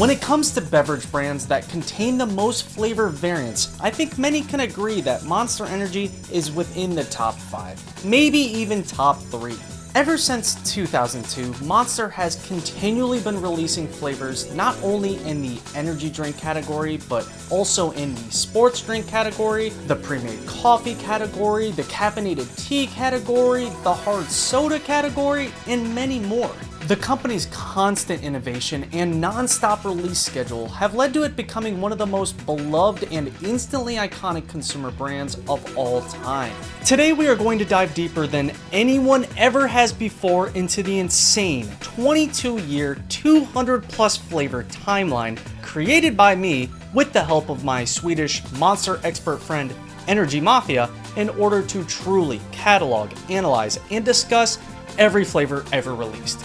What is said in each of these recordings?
When it comes to beverage brands that contain the most flavor variants, I think many can agree that Monster Energy is within the top 5, maybe even top 3. Ever since 2002, Monster has continually been releasing flavors not only in the energy drink category, but also in the sports drink category, the pre-made coffee category, the caffeinated tea category, the hard soda category, and many more. The company's constant innovation and non-stop release schedule have led to it becoming one of the most beloved and instantly iconic consumer brands of all time. Today we are going to dive deeper than anyone ever has before into the insane 22-year, 200+ flavor timeline created by me with the help of my Swedish Monster expert friend Energy Mafia in order to truly catalog, analyze, and discuss every flavor ever released.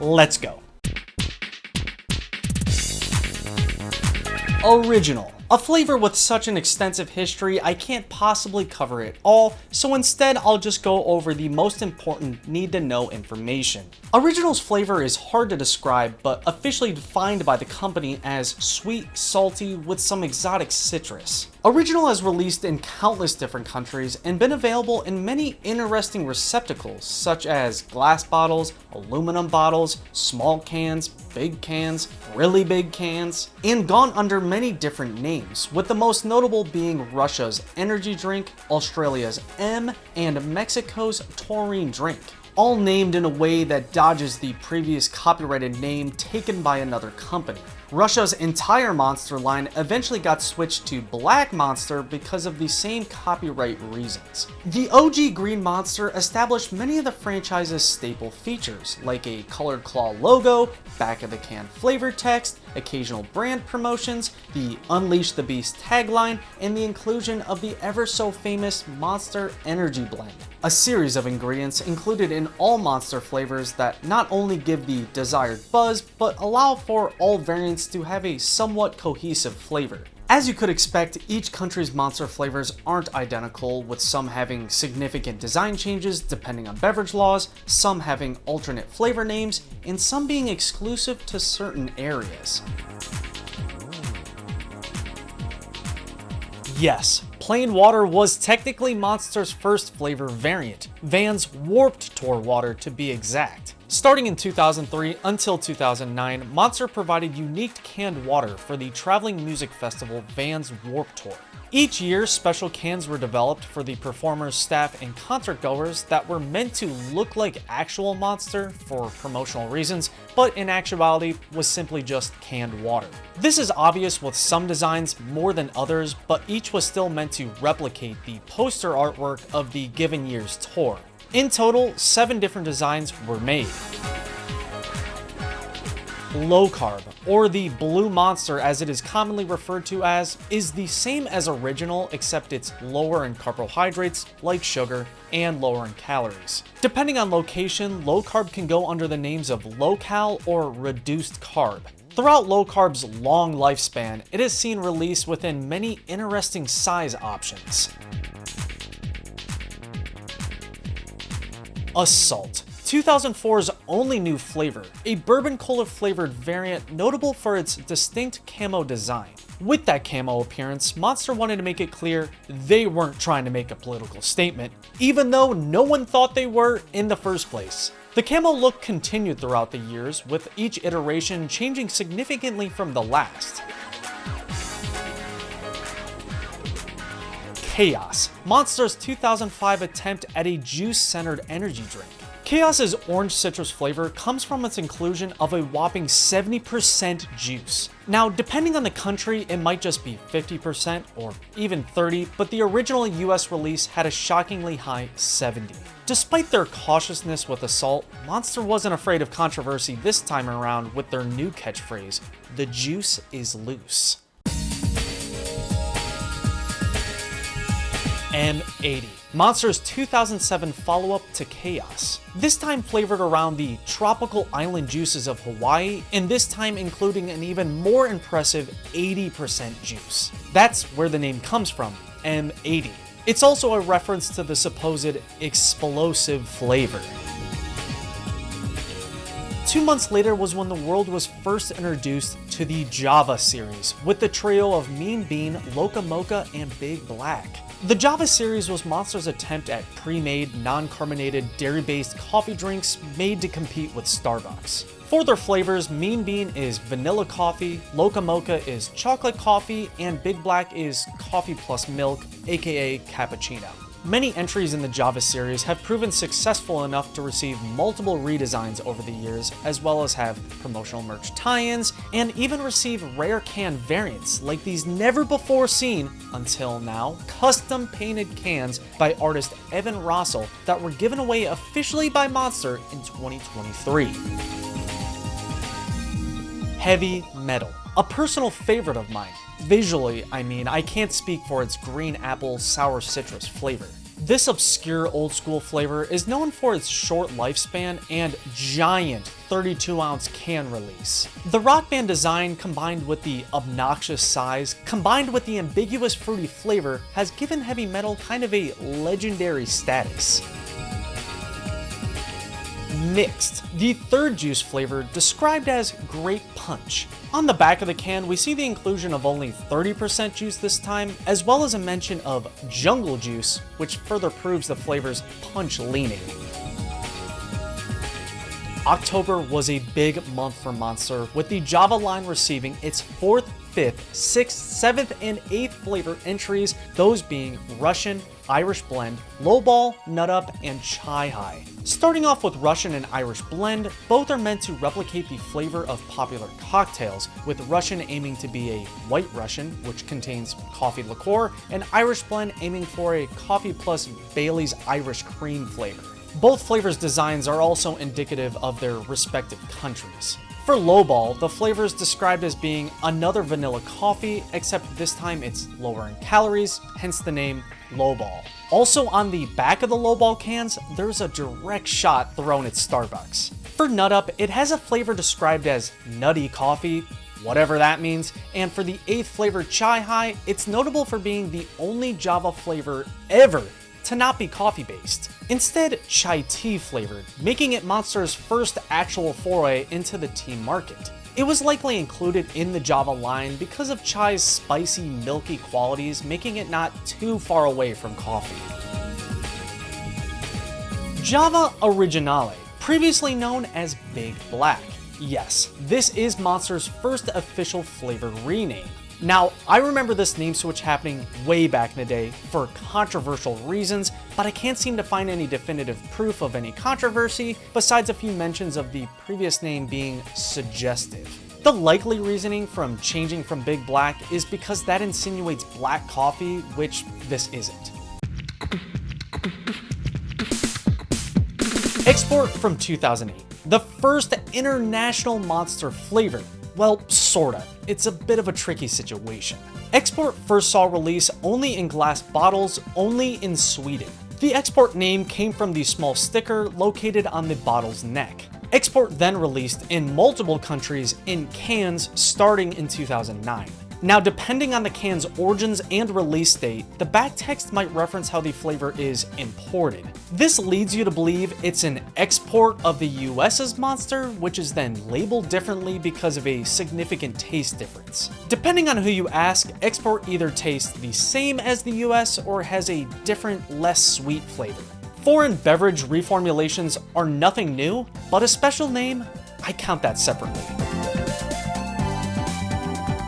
Let's go. Original. A flavor with such an extensive history, I can't possibly cover it all, so instead I'll just go over the most important need-to-know information. Original's flavor is hard to describe, but officially defined by the company as sweet, salty, with some exotic citrus. Original has released in countless different countries and been available in many interesting receptacles, such as glass bottles, aluminum bottles, small cans, big cans, really big cans, and gone under many different names, with the most notable being Russia's energy drink, Australia's M, and Mexico's taurine drink, all named in a way that dodges the previous copyrighted name taken by another company. Russia's entire Monster line eventually got switched to Black Monster because of the same copyright reasons. The OG Green Monster established many of the franchise's staple features, like a colored claw logo, back of the can flavor text, occasional brand promotions, the Unleash the Beast tagline, and the inclusion of the ever so famous Monster Energy Blend, a series of ingredients included in all Monster flavors that not only give the desired buzz, but allow for all variants to have a somewhat cohesive flavor. As you could expect, each country's Monster flavors aren't identical, with some having significant design changes depending on beverage laws, some having alternate flavor names, and some being exclusive to certain areas. Yes, plain water was technically Monster's first flavor variant, Van's Warped Tour water to be exact. Starting in 2003 until 2009, Monster provided unique canned water for the traveling music festival Van's Warped Tour. Each year, special cans were developed for the performers, staff, and concert goers that were meant to look like actual Monster for promotional reasons, but in actuality was simply just canned water. This is obvious with some designs more than others, but each was still meant to replicate the poster artwork of the given year's tour. In total, 7 different designs were made. Low carb, or the Blue Monster as it is commonly referred to as, is the same as original except it's lower in carbohydrates, like sugar, and lower in calories. Depending on location, low carb can go under the names of low cal or reduced carb. Throughout low carb's long lifespan, it has seen release within many interesting size options. Assault, 2004's only new flavor, a bourbon cola flavored variant notable for its distinct camo design. With that camo appearance, Monster wanted to make it clear they weren't trying to make a political statement, even though no one thought they were in the first place. The camo look continued throughout the years, with each iteration changing significantly from the last. Chaos, Monster's 2005 attempt at a juice-centered energy drink. Chaos's orange citrus flavor comes from its inclusion of a whopping 70% juice. Now, depending on the country, it might just be 50% or even 30%, but the original US release had a shockingly high 70%. Despite their cautiousness with Assault, Monster wasn't afraid of controversy this time around with their new catchphrase, "The juice is loose." M80, Monster's 2007 follow-up to Chaos. This time flavored around the tropical island juices of Hawaii, and this time including an even more impressive 80% juice. That's where the name comes from, M80. It's also a reference to the supposed explosive flavor. 2 months later was when the world was first introduced to the Java series, with the trio of Mean Bean, Loca Mocha, and Big Black. The Java series was Monster's attempt at pre-made, non-carbonated, dairy-based coffee drinks made to compete with Starbucks. For their flavors, Mean Bean is vanilla coffee, Loca Mocha is chocolate coffee, and Big Black is coffee plus milk, aka cappuccino. Many entries in the Java series have proven successful enough to receive multiple redesigns over the years, as well as have promotional merch tie-ins, and even receive rare can variants like these never before seen, until now, custom painted cans by artist Evan Rossell that were given away officially by Monster in 2023. Heavy Metal, a personal favorite of mine. Visually, I can't speak for its green apple sour citrus flavor. This obscure old school flavor is known for its short lifespan and giant 32-ounce can release. The rock band design combined with the obnoxious size, combined with the ambiguous fruity flavor, has given Heavy Metal kind of a legendary status. Mixed, the third juice flavor described as Grape Punch. On the back of the can, we see the inclusion of only 30% juice this time, as well as a mention of Jungle Juice, which further proves the flavor's punch leaning. October was a big month for Monster, with the Java line receiving its 4th, 5th, 6th, 7th, and 8th flavor entries, those being Russian, Irish Blend, Lowball, Nut Up, and Chai High. Starting off with Russian and Irish Blend, both are meant to replicate the flavor of popular cocktails, with Russian aiming to be a White Russian, which contains coffee liqueur, and Irish Blend aiming for a coffee plus Bailey's Irish cream flavor. Both flavors' designs are also indicative of their respective countries. For Lowball, the flavor is described as being another vanilla coffee, except this time it's lower in calories, hence the name Lowball. Also on the back of the Lowball cans, there's a direct shot thrown at Starbucks. For Nut Up, it has a flavor described as nutty coffee, whatever that means, and for the 8th flavor Chai High, it's notable for being the only Java flavor ever to not be coffee-based. Instead, chai tea flavored, making it Monster's first actual foray into the tea market. It was likely included in the Java line because of chai's spicy, milky qualities, making it not too far away from coffee. Java Originale, previously known as Big Black. Yes, this is Monster's first official flavor rename. Now, I remember this name switch happening way back in the day for controversial reasons, but I can't seem to find any definitive proof of any controversy, besides a few mentions of the previous name being suggestive. The likely reasoning from changing from Big Black is because that insinuates black coffee, which this isn't. Export from 2008, the first international Monster flavor. Well, sorta. It's a bit of a tricky situation. Export first saw release only in glass bottles, only in Sweden. The Export name came from the small sticker located on the bottle's neck. Export then released in multiple countries in cans starting in 2009. Now, depending on the can's origins and release date, the back text might reference how the flavor is imported. This leads you to believe it's an export of the US's Monster, which is then labeled differently because of a significant taste difference. Depending on who you ask, Export either tastes the same as the US or has a different, less sweet flavor. Foreign beverage reformulations are nothing new, but a special name, I count that separately.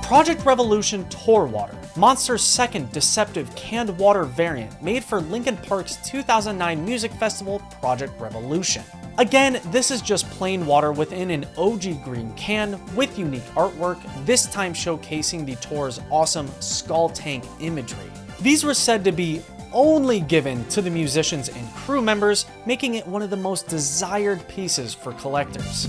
Project Revolution Tour Water, Monster's second deceptive canned water variant made for Linkin Park's 2009 music festival Project Revolution. Again, this is just plain water within an OG green can with unique artwork, this time showcasing the tour's awesome skull tank imagery. These were said to be only given to the musicians and crew members, making it one of the most desired pieces for collectors.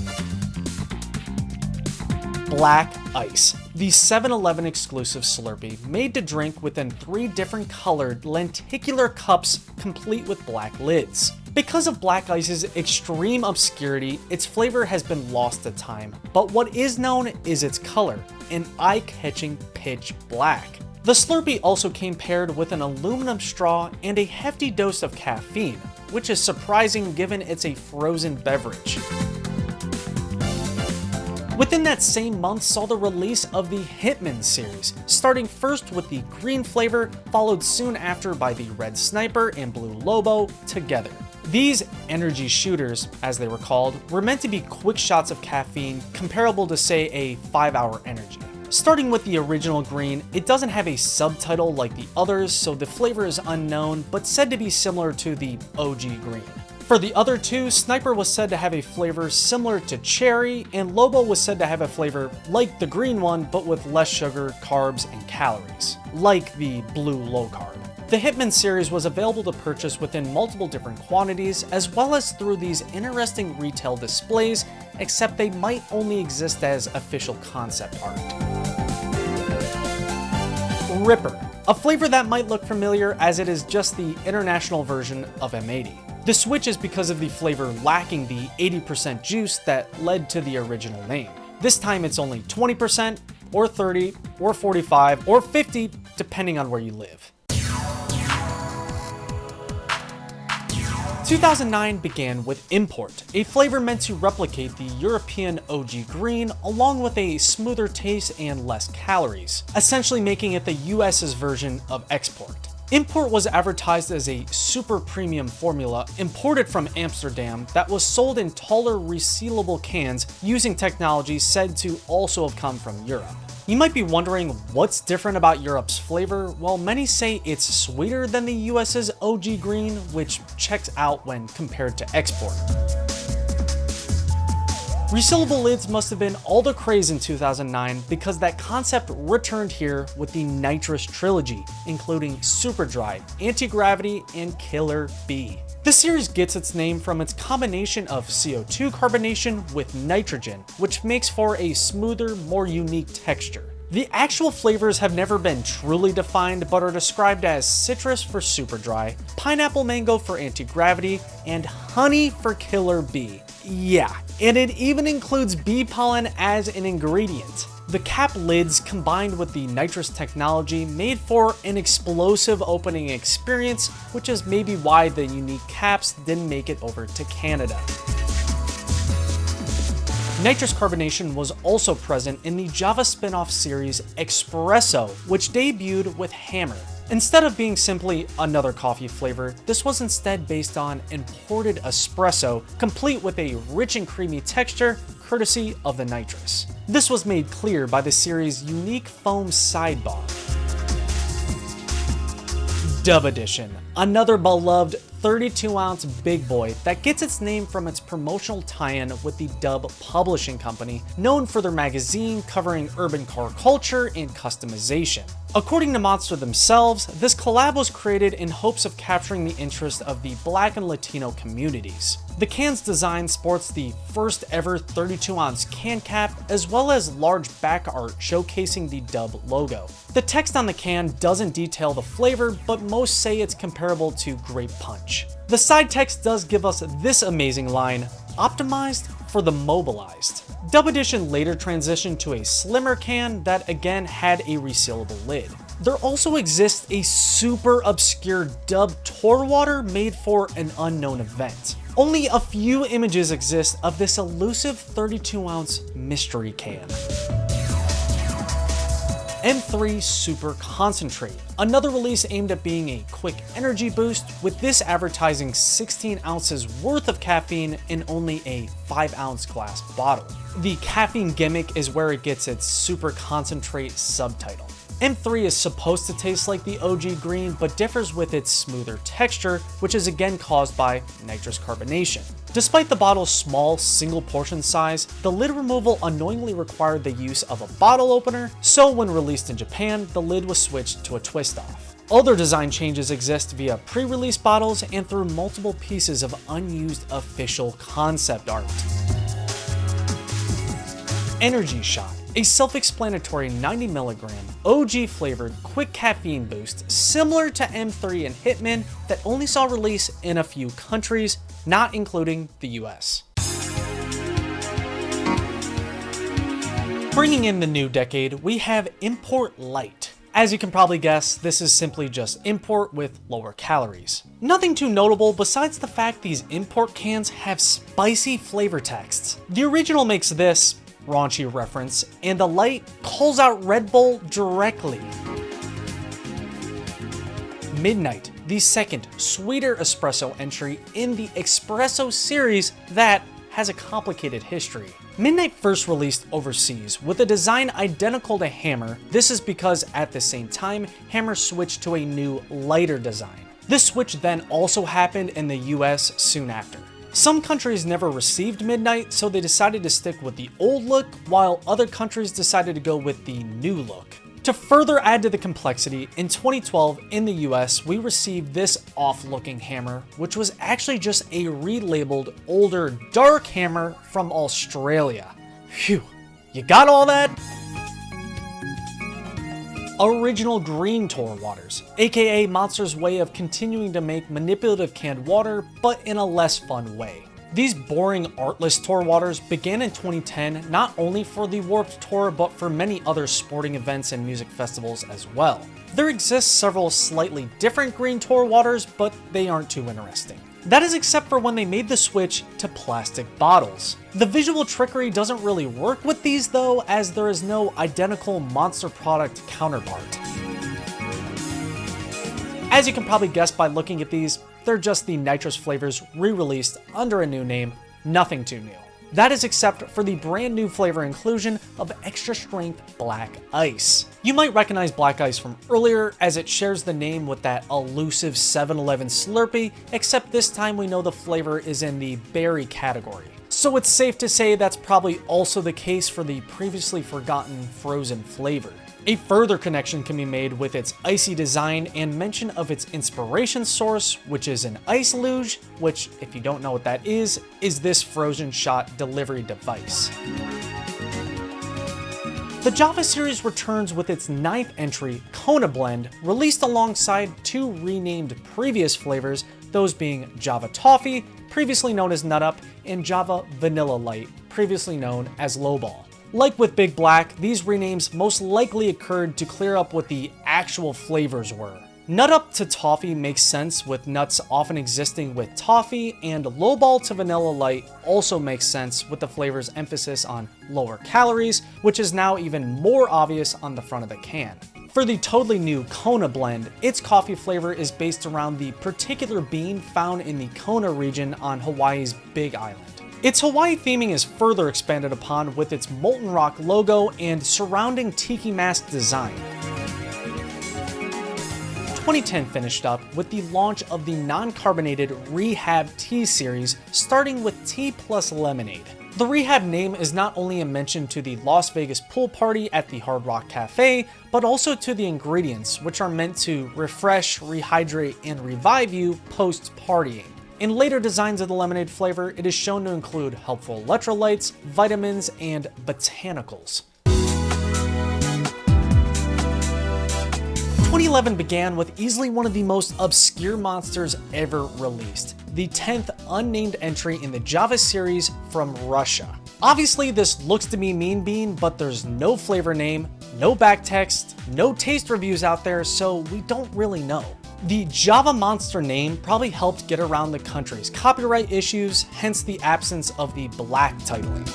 Black Ice, the 7-Eleven exclusive Slurpee made to drink within 3 different colored lenticular cups complete with black lids. Because of Black Ice's extreme obscurity, its flavor has been lost to time, but what is known is its color, an eye-catching pitch black. The Slurpee also came paired with an aluminum straw and a hefty dose of caffeine, which is surprising given it's a frozen beverage. Within that same month saw the release of the Hitman series, starting first with the green flavor, followed soon after by the Red Sniper and Blue Lobo together. These energy shooters, as they were called, were meant to be quick shots of caffeine comparable to, say, a 5-hour energy. Starting with the original green, it doesn't have a subtitle like the others, so the flavor is unknown, but said to be similar to the OG green. For the other two, Sniper was said to have a flavor similar to cherry, and Lobo was said to have a flavor like the green one, but with less sugar, carbs, and calories, like the blue low carb. The Hitman series was available to purchase within multiple different quantities, as well as through these interesting retail displays, except they might only exist as official concept art. Ripper, a flavor that might look familiar as it is just the international version of M80. The switch is because of the flavor lacking the 80% juice that led to the original name. This time it's only 20%, or 30, or 45, or 50, depending on where you live. 2009 began with Import, a flavor meant to replicate the European OG green along with a smoother taste and less calories, essentially making it the US's version of Export. Import was advertised as a super premium formula imported from Amsterdam that was sold in taller resealable cans using technology said to also have come from Europe. You might be wondering what's different about Europe's flavor. Well, many say it's sweeter than the US's OG green, which checks out when compared to Export. Resealable lids must have been all the craze in 2009 because that concept returned here with the Nitrous trilogy, including Super Dry, Anti-Gravity, and Killer Bee. This series gets its name from its combination of CO2 carbonation with nitrogen, which makes for a smoother, more unique texture. The actual flavors have never been truly defined, but are described as citrus for Super Dry, pineapple mango for Anti-Gravity, and honey for Killer Bee. Yeah, and it even includes bee pollen as an ingredient. The cap lids combined with the nitrous technology made for an explosive opening experience, which is maybe why the unique caps didn't make it over to Canada. Nitrous carbonation was also present in the Java spin-off series Espresso, which debuted with Hammer. Instead of being simply another coffee flavor, this was instead based on imported espresso, complete with a rich and creamy texture, courtesy of the nitrous. This was made clear by the series' unique foam sidebar. Dub Edition, another beloved 32-ounce big boy that gets its name from its promotional tie-in with the Dub Publishing Company, known for their magazine covering urban car culture and customization. According to Monster themselves, this collab was created in hopes of capturing the interest of the Black and Latino communities. The can's design sports the first ever 32-ounce can cap, as well as large back art showcasing the Dub logo. The text on the can doesn't detail the flavor, but most say it's comparable to Grape Punch. The side text does give us this amazing line, "Optimized for the mobilized." Dub Edition later transitioned to a slimmer can that again had a resealable lid. There also exists a super obscure Dub Tour Water made for an unknown event. Only a few images exist of this elusive 32-ounce mystery can. M3 Super Concentrate, another release aimed at being a quick energy boost, with this advertising 16 ounces worth of caffeine in only a 5-ounce glass bottle. The caffeine gimmick is where it gets its Super Concentrate subtitle. M3 is supposed to taste like the OG green, but differs with its smoother texture, which is again caused by nitrous carbonation. Despite the bottle's small single portion size, the lid removal annoyingly required the use of a bottle opener, so when released in Japan, the lid was switched to a twist-off. Other design changes exist via pre-release bottles and through multiple pieces of unused official concept art. Energy Shot, a self-explanatory 90mg OG flavored quick caffeine boost similar to M3 and Hitman that only saw release in a few countries, not including the US. Bringing in the new decade, we have Import Light. As you can probably guess, this is simply just Import with lower calories. Nothing too notable besides the fact these Import cans have spicy flavor texts. The original makes this, raunchy reference, and the light calls out Red Bull directly. Midnight, the second, sweeter espresso entry in the espresso series that has a complicated history. Midnight first released overseas with a design identical to Hammer. This is because at the same time, Hammer switched to a new, lighter design. This switch then also happened in the US soon after. Some countries never received Midnight, so they decided to stick with the old look, while other countries decided to go with the new look. To further add to the complexity, in 2012 in the US, we received this off-looking Hammer, which was actually just a relabeled, older, dark Hammer from Australia. Phew, you got all that? Original green Tor waters, aka Monster's way of continuing to make manipulative canned water, but in a less fun way. These boring, artless Tour waters began in 2010 not only for the Warped Tour but for many other sporting events and music festivals as well. There exist several slightly different green Tour waters, but they aren't too interesting. That is except for when they made the switch to plastic bottles. The visual trickery doesn't really work with these though, as there is no identical Monster product counterpart. As you can probably guess by looking at these, they're just the nitrous flavors re-released under a new name, nothing too new. That is except for the brand new flavor inclusion of extra strength black ice. You might recognize black ice from earlier as it shares the name with that elusive 7-Eleven Slurpee, except this time we know the flavor is in the berry category. So it's safe to say that's probably also the case for the previously forgotten frozen flavor. A further connection can be made with its icy design and mention of its inspiration source, which is an ice luge, which, if you don't know what that is this frozen shot delivery device. The Java series returns with its 9th entry, Kona Blend, released alongside 2 renamed previous flavors, those being Java Toffee, previously known as Nut Up, and Java Vanilla Light, previously known as Lowball. Like with Big Black, these renames most likely occurred to clear up what the actual flavors were. Nut Up to Toffee makes sense with nuts often existing with toffee, and Lowball to Vanilla Light also makes sense with the flavor's emphasis on lower calories, which is now even more obvious on the front of the can. For the totally new Kona Blend, its coffee flavor is based around the particular bean found in the Kona region on Hawaii's Big Island. Its Hawaii theming is further expanded upon with its Molten Rock logo and surrounding tiki mask design. 2010 finished up with the launch of the non-carbonated Rehab Tea series, starting with tea plus lemonade. The Rehab name is not only a mention to the Las Vegas pool party at the Hard Rock Cafe, but also to the ingredients, which are meant to refresh, rehydrate, and revive you post-partying. In later designs of the lemonade flavor, it is shown to include helpful electrolytes, vitamins, and botanicals. 2011 began with easily one of the most obscure monsters ever released, the 10th unnamed entry in the Java series from Russia. Obviously, this looks to be Mean Bean, but there's no flavor name, no backtext, no taste reviews out there, so we don't really know. The Java Monster name probably helped get around the country's copyright issues, hence the absence of the black titling.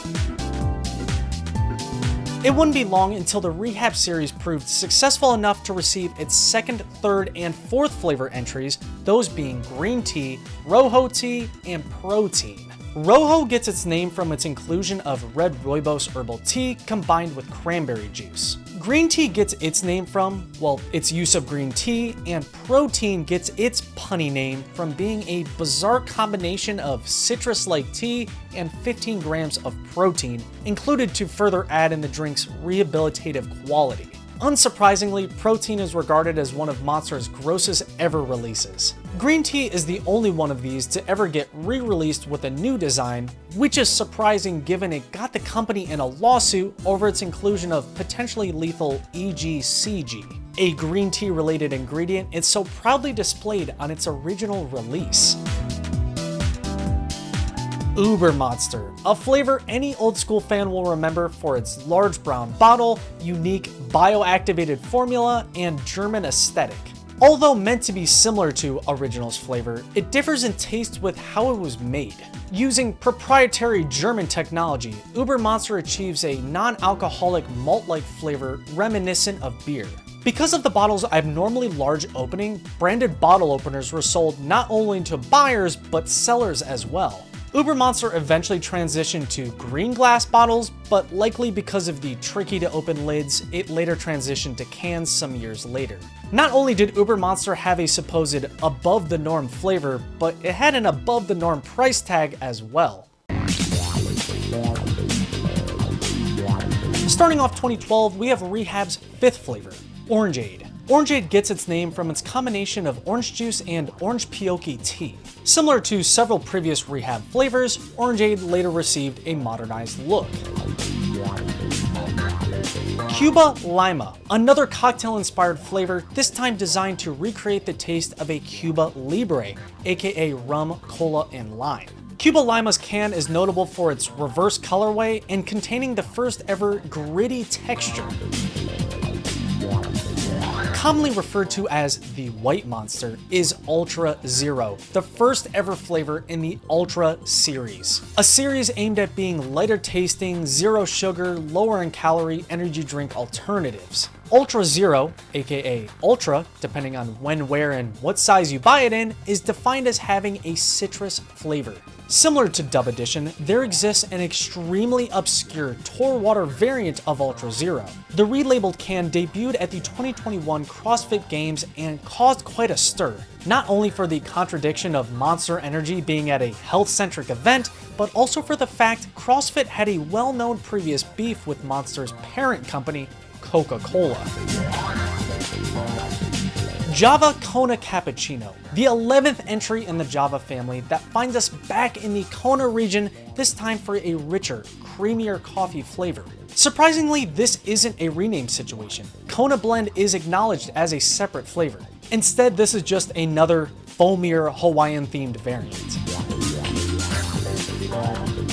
It wouldn't be long until the Rehab series proved successful enough to receive its 2nd, 3rd, and 4th flavor entries, those being Green Tea, Rojo Tea, and Protein. Rojo gets its name from its inclusion of red rooibos herbal tea combined with cranberry juice. Green tea gets its name from, well, its use of green tea, and protein gets its punny name from being a bizarre combination of citrus-like tea and 15 grams of protein, included to further add in the drink's rehabilitative quality. Unsurprisingly, Protein is regarded as one of Monster's grossest ever releases. Green tea is the only one of these to ever get re-released with a new design, which is surprising given it got the company in a lawsuit over its inclusion of potentially lethal EGCG, a green tea related ingredient it's so proudly displayed on its original release. Uber Monster, a flavor any old school fan will remember for its large brown bottle, unique bioactivated formula, and German aesthetic. Although meant to be similar to Original's flavor, it differs in taste with how it was made. Using proprietary German technology, Uber Monster achieves a non-alcoholic malt-like flavor reminiscent of beer. Because of the bottle's abnormally large opening, branded bottle openers were sold not only to buyers but sellers as well. Uber Monster eventually transitioned to green glass bottles, but likely because of the tricky to open lids, it later transitioned to cans some years later. Not only did Uber Monster have a supposed above the norm flavor, but it had an above the norm price tag as well. Starting off 2012, we have Rehab's fifth flavor, Orangeade. Orangeade gets its name from its combination of orange juice and orange pioki tea. Similar to several previous Rehab flavors, Orangeade later received a modernized look. Cuba Lima, another cocktail-inspired flavor, this time designed to recreate the taste of a Cuba Libre, aka rum, cola, and lime. Cuba Lima's can is notable for its reverse colorway and containing the first ever gritty texture. Commonly referred to as the White Monster, is Ultra Zero, the first ever flavor in the Ultra series. A series aimed at being lighter tasting, zero sugar, lower in calorie energy drink alternatives. Ultra Zero, aka Ultra, depending on when, where, and what size you buy it in, is defined as having a citrus flavor. Similar to Dub Edition, there exists an extremely obscure Tor Water variant of Ultra Zero. The relabeled can debuted at the 2021 CrossFit Games and caused quite a stir, not only for the contradiction of Monster Energy being at a health-centric event, but also for the fact CrossFit had a well-known previous beef with Monster's parent company, Coca-Cola. Java Kona Cappuccino, the 11th entry in the Java family that finds us back in the Kona region, this time for a richer, creamier coffee flavor. Surprisingly, this isn't a rename situation. Kona Blend is acknowledged as a separate flavor. Instead, this is just another foamier Hawaiian-themed variant.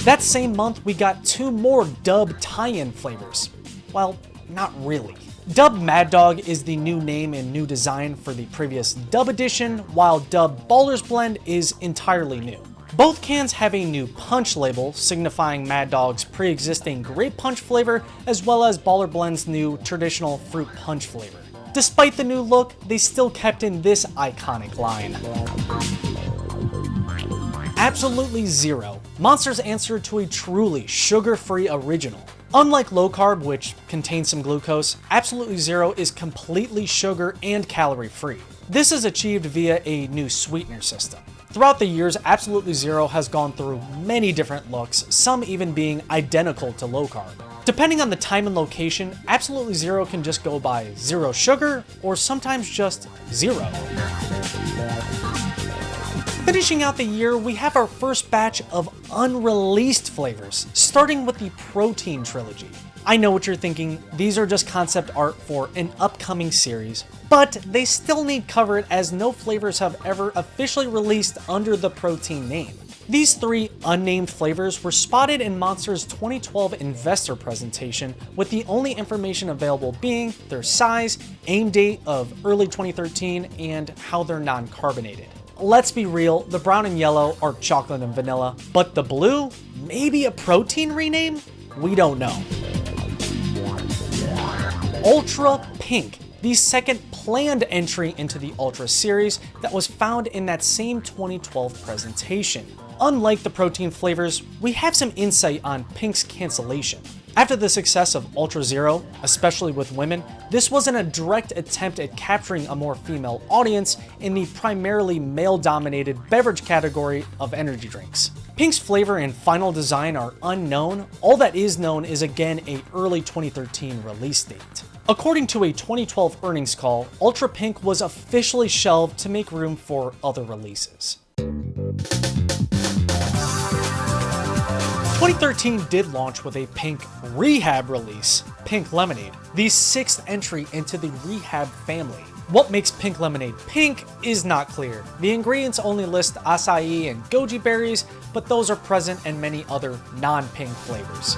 That same month, we got two more Dub tie-in flavors. Well, not really. Dub Mad Dog is the new name and new design for the previous Dub Edition, while Dub Baller's Blend is entirely new. Both cans have a new punch label, signifying Mad Dog's pre-existing grape punch flavor, as well as Baller Blend's new traditional fruit punch flavor. Despite the new look, they still kept in this iconic line. Absolutely Zero, Monster's answer to a truly sugar-free original. Unlike low carb, which contains some glucose, Absolutely Zero is completely sugar and calorie free. This is achieved via a new sweetener system. Throughout the years, Absolutely Zero has gone through many different looks, some even being identical to low carb. Depending on the time and location, Absolutely Zero can just go by zero sugar or sometimes just zero. Finishing out the year, we have our first batch of unreleased flavors, starting with the Protein Trilogy. I know what you're thinking, these are just concept art for an upcoming series, but they still need coverage as no flavors have ever officially released under the Protein name. These three unnamed flavors were spotted in Monster's 2012 investor presentation, with the only information available being their size, aim date of early 2013, and how they're non-carbonated. Let's be real, the brown and yellow are chocolate and vanilla, but the blue, maybe a protein rename? We don't know. Ultra Pink, the second planned entry into the Ultra series that was found in that same 2012 presentation. Unlike the protein flavors, we have some insight on Pink's cancellation. After the success of Ultra Zero, especially with women, this wasn't a direct attempt at capturing a more female audience in the primarily male-dominated beverage category of energy drinks. Pink's flavor and final design are unknown. All that is known is again a early 2013 release date. According to a 2012 earnings call, Ultra Pink was officially shelved to make room for other releases. 2013 did launch with a Pink Rehab release, Pink Lemonade, the sixth entry into the Rehab family. What makes Pink Lemonade pink is not clear. The ingredients only list acai and goji berries, but those are present in many other non-pink flavors.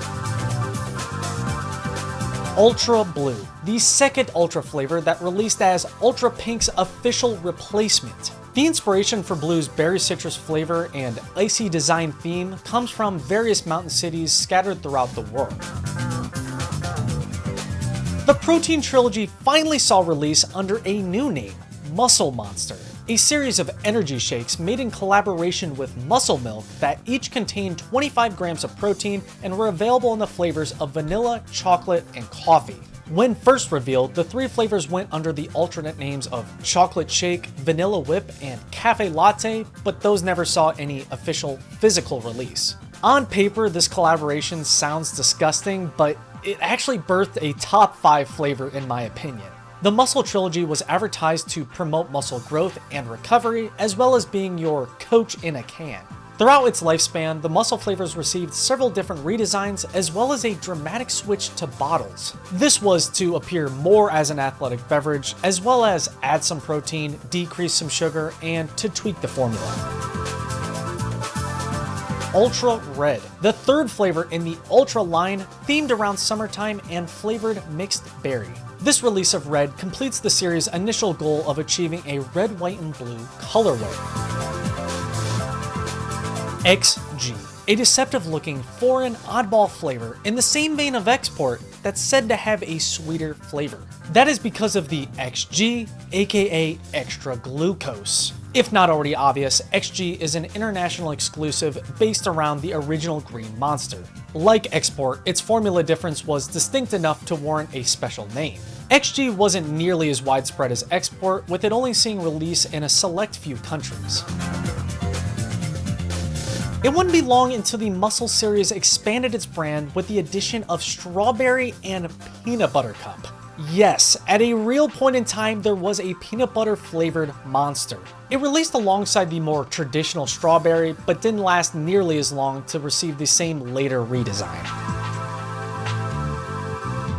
Ultra Blue, the second Ultra flavor that released as Ultra Pink's official replacement. The inspiration for Blue's berry citrus flavor and icy design theme comes from various mountain cities scattered throughout the world. The Protein Trilogy finally saw release under a new name, Muscle Monster, a series of energy shakes made in collaboration with Muscle Milk that each contained 25 grams of protein and were available in the flavors of vanilla, chocolate, and coffee. When first revealed, the three flavors went under the alternate names of Chocolate Shake, Vanilla Whip, and Cafe Latte, but those never saw any official physical release. On paper, this collaboration sounds disgusting, but it actually birthed a top 5 flavor in my opinion. The Muscle Trilogy was advertised to promote muscle growth and recovery, as well as being your coach in a can. Throughout its lifespan, the muscle flavors received several different redesigns, as well as a dramatic switch to bottles. This was to appear more as an athletic beverage, as well as add some protein, decrease some sugar, and to tweak the formula. Ultra Red, the third flavor in the Ultra line, themed around summertime and flavored mixed berry. This release of Red completes the series' initial goal of achieving a red, white, and blue colorway. XG, a deceptive-looking foreign oddball flavor in the same vein of Export that's said to have a sweeter flavor. That is because of the XG, aka extra glucose. If not already obvious, XG is an international exclusive based around the original Green Monster. Like Export, its formula difference was distinct enough to warrant a special name. XG wasn't nearly as widespread as Export, with it only seeing release in a select few countries. It wouldn't be long until the Muscle series expanded its brand with the addition of Strawberry and Peanut Butter Cup. Yes, at a real point in time, there was a peanut butter flavored monster. It released alongside the more traditional strawberry, but didn't last nearly as long to receive the same later redesign.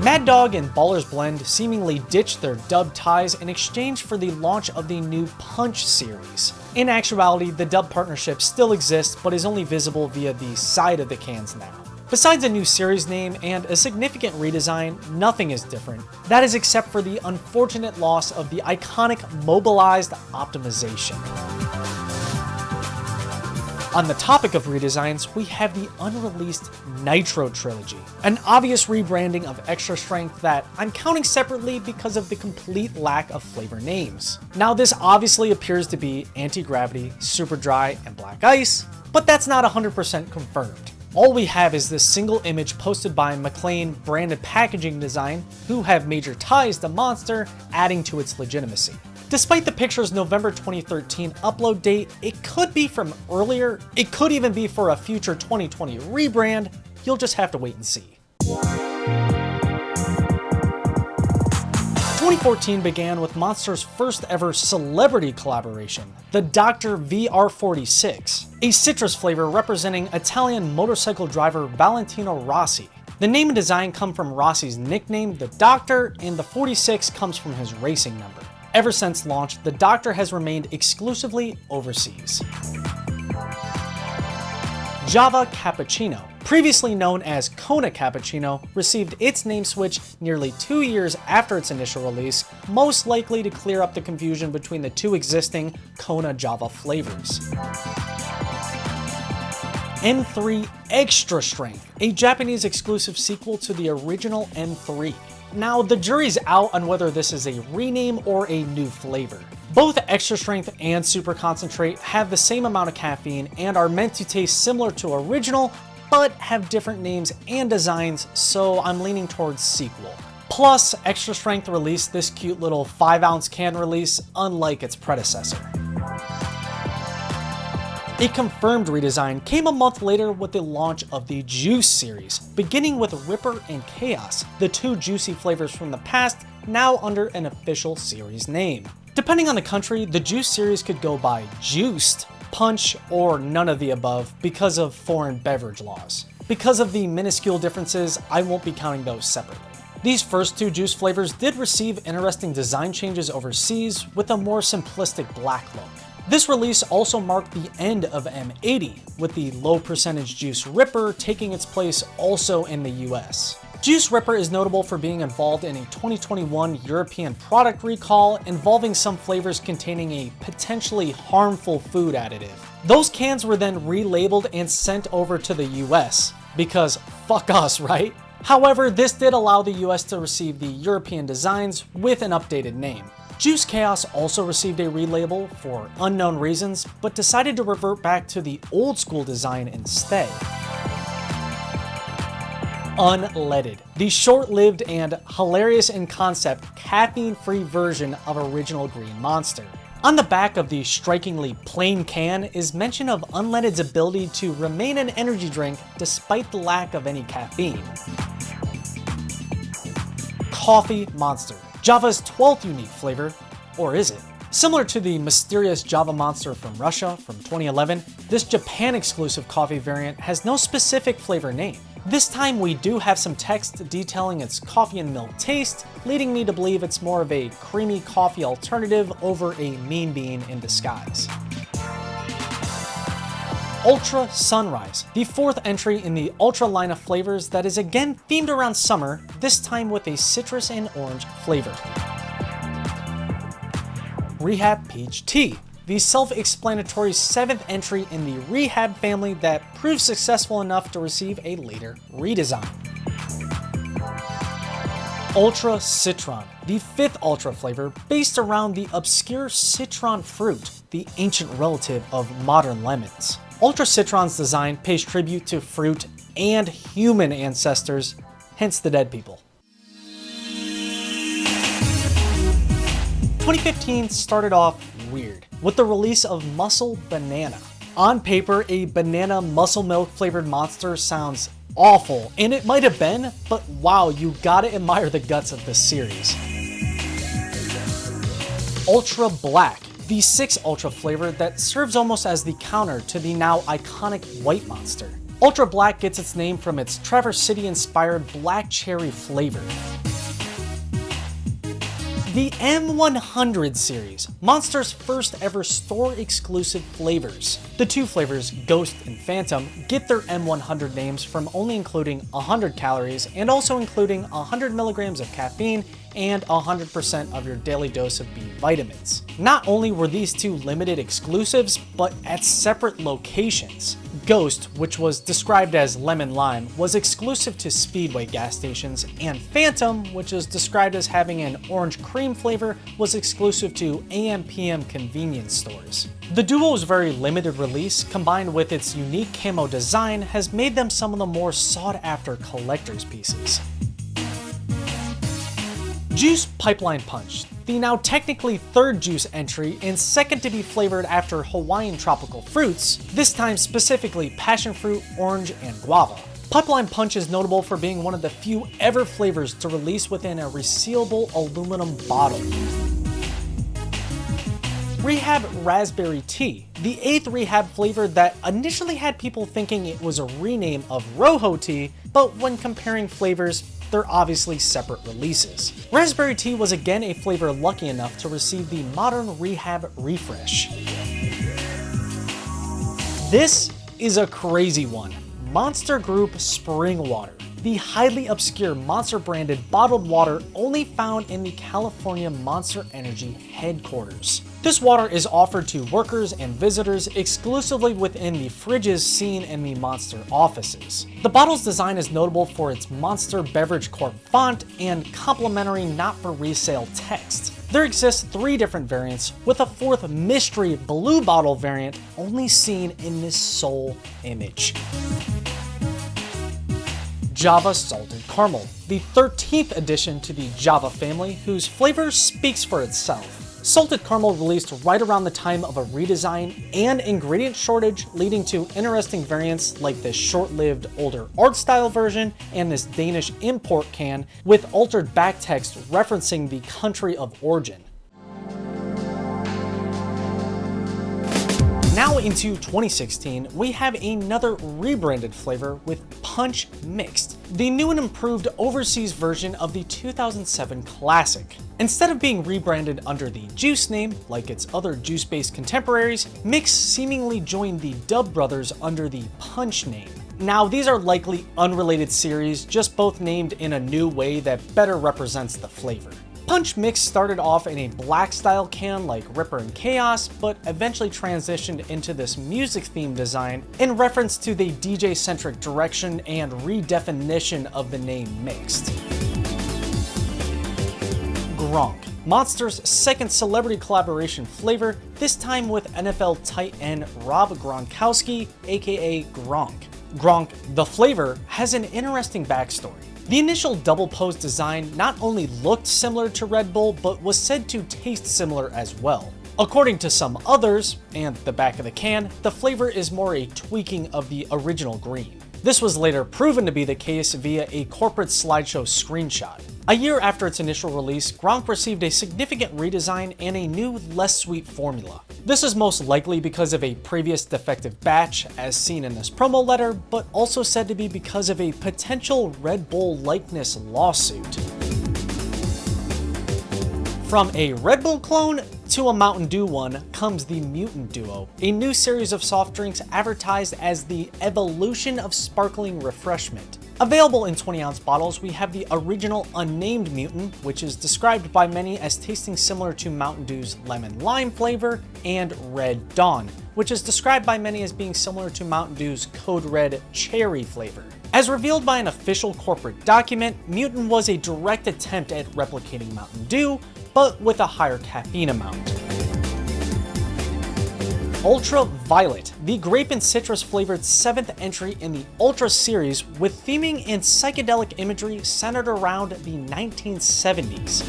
Mad Dog and Ballers Blend seemingly ditched their dub ties in exchange for the launch of the new Punch series. In actuality, the dub partnership still exists, but is only visible via the side of the cans now. Besides a new series name and a significant redesign, nothing is different. That is except for the unfortunate loss of the iconic mobilized optimization. On the topic of redesigns, we have the unreleased Nitro Trilogy, an obvious rebranding of Extra Strength that I'm counting separately because of the complete lack of flavor names. Now this obviously appears to be Anti-Gravity, Super Dry, and Black Ice, but that's not 100% confirmed. All we have is this single image posted by McLean Branded Packaging Design, who have major ties to Monster, adding to its legitimacy. Despite the picture's November 2013 upload date, it could be from earlier, it could even be for a future 2020 rebrand. You'll just have to wait and see. 2014 began with Monster's first ever celebrity collaboration, the Dr. VR46, a citrus flavor representing Italian motorcycle driver Valentino Rossi. The name and design come from Rossi's nickname, the Doctor, and the 46 comes from his racing number. Ever since launch, the Doctor has remained exclusively overseas. Java Cappuccino, previously known as Kona Cappuccino, received its name switch nearly 2 years after its initial release, most likely to clear up the confusion between the two existing Kona Java flavors. M3 Extra Strength, a Japanese exclusive sequel to the original M3. Now, the jury's out on whether this is a rename or a new flavor. Both Extra Strength and Super Concentrate have the same amount of caffeine and are meant to taste similar to original, but have different names and designs, so I'm leaning towards sequel. Plus, Extra Strength released this cute little 5-ounce can release, unlike its predecessor. A confirmed redesign came a month later with the launch of the Juice series, beginning with Ripper and Chaos, the two juicy flavors from the past, now under an official series name. Depending on the country, the Juice series could go by Juiced, Punch, or none of the above because of foreign beverage laws. Because of the minuscule differences, I won't be counting those separately. These first two juice flavors did receive interesting design changes overseas with a more simplistic black look. This release also marked the end of M80, with the low percentage juice Ripper taking its place also in the US. Juice Ripper is notable for being involved in a 2021 European product recall involving some flavors containing a potentially harmful food additive. Those cans were then relabeled and sent over to the US, because fuck us, right? However, this did allow the US to receive the European designs with an updated name. Juice Chaos also received a relabel for unknown reasons, but decided to revert back to the old school design instead. Unleaded, the short-lived and hilarious in concept caffeine-free version of original Green Monster. On the back of the strikingly plain can is mention of Unleaded's ability to remain an energy drink despite the lack of any caffeine. Coffee Monster, Java's 12th unique flavor, or is it? Similar to the mysterious Java Monster from Russia from 2011, this Japan-exclusive coffee variant has no specific flavor name. This time we do have some text detailing its coffee and milk taste, leading me to believe it's more of a creamy coffee alternative over a mean bean in disguise. Ultra Sunrise, the fourth entry in the Ultra line of flavors that is again themed around summer, this time with a citrus and orange flavor. Rehab Peach Tea, the self-explanatory 7th entry in the Rehab family that proved successful enough to receive a later redesign. Ultra Citron, the 5th Ultra flavor based around the obscure citron fruit, the ancient relative of modern lemons. Ultra Citron's design pays tribute to fruit and human ancestors, hence the dead people. 2015 started off weird with the release of Muscle Banana. On paper, a banana muscle milk flavored monster sounds awful, and it might have been, but wow, you gotta admire the guts of this series. Ultra Black, the 6th Ultra flavor that serves almost as the counter to the now iconic White Monster. Ultra Black gets its name from its Traverse City inspired black cherry flavor. The M100 series, Monster's first ever store-exclusive flavors. The two flavors, Ghost and Phantom, get their M100 names from only including 100 calories and also including 100 milligrams of caffeine and 100% of your daily dose of B vitamins. Not only were these two limited exclusives, but at separate locations. Ghost, which was described as lemon lime, was exclusive to Speedway gas stations, and Phantom, which is described as having an orange cream flavor, was exclusive to AM/PM convenience stores. The duo's very limited release, combined with its unique camo design, has made them some of the more sought-after collector's pieces. Juice Pipeline Punch, the now technically 3rd Juice entry and 2nd to be flavored after Hawaiian tropical fruits, this time specifically passion fruit, orange, and guava. Pipeline Punch is notable for being one of the few ever flavors to release within a resealable aluminum bottle. Rehab Raspberry Tea, the 8th Rehab flavor that initially had people thinking it was a rename of Rojo Tea, but when comparing flavors, they're obviously separate releases. Raspberry Tea was again a flavor lucky enough to receive the modern Rehab refresh. This is a crazy one. Monster Group Spring Water, the highly obscure Monster branded bottled water only found in the California Monster Energy headquarters. This water is offered to workers and visitors exclusively within the fridges seen in the Monster offices. The bottle's design is notable for its Monster Beverage Corp font and complimentary not-for-resale text. There exist 3 different variants, with a 4th mystery blue bottle variant only seen in this sole image. Java Salted Caramel, the 13th addition to the Java family, whose flavor speaks for itself. Salted Caramel released right around the time of a redesign and ingredient shortage, leading to interesting variants like this short-lived older art style version and this Danish import can with altered backtext referencing the country of origin. Now into 2016, we have another rebranded flavor with Punch Mixed, the new and improved overseas version of the 2007 classic. Instead of being rebranded under the Juice name, like its other juice-based contemporaries, Mix seemingly joined the Dub Brothers under the Punch name. Now, these are likely unrelated series, just both named in a new way that better represents the flavor. Punch Mix started off in a black style can like Ripper and Chaos, but eventually transitioned into this music theme design in reference to the DJ-centric direction and redefinition of the name Mixed. Gronk, Monster's second celebrity collaboration flavor, this time with NFL tight end Rob Gronkowski, aka Gronk. Gronk, the flavor, has an interesting backstory. The initial double pose design not only looked similar to Red Bull, but was said to taste similar as well. According to some others, and the back of the can, the flavor is more a tweaking of the original green. This was later proven to be the case via a corporate slideshow screenshot. A year after its initial release, Gronk received a significant redesign and a new, less sweet formula. This is most likely because of a previous defective batch, as seen in this promo letter, but also said to be because of a potential Red Bull likeness lawsuit. From a Red Bull clone to a Mountain Dew one comes the Mutant Duo, a new series of soft drinks advertised as the evolution of sparkling refreshment. Available in 20-ounce bottles, we have the original unnamed Mutant, which is described by many as tasting similar to Mountain Dew's lemon lime flavor, and Red Dawn, which is described by many as being similar to Mountain Dew's Code Red cherry flavor. As revealed by an official corporate document, Mutant was a direct attempt at replicating Mountain Dew, but with a higher caffeine amount. Ultra Violet, the grape and citrus flavored 7th entry in the Ultra series with theming and psychedelic imagery centered around the 1970s.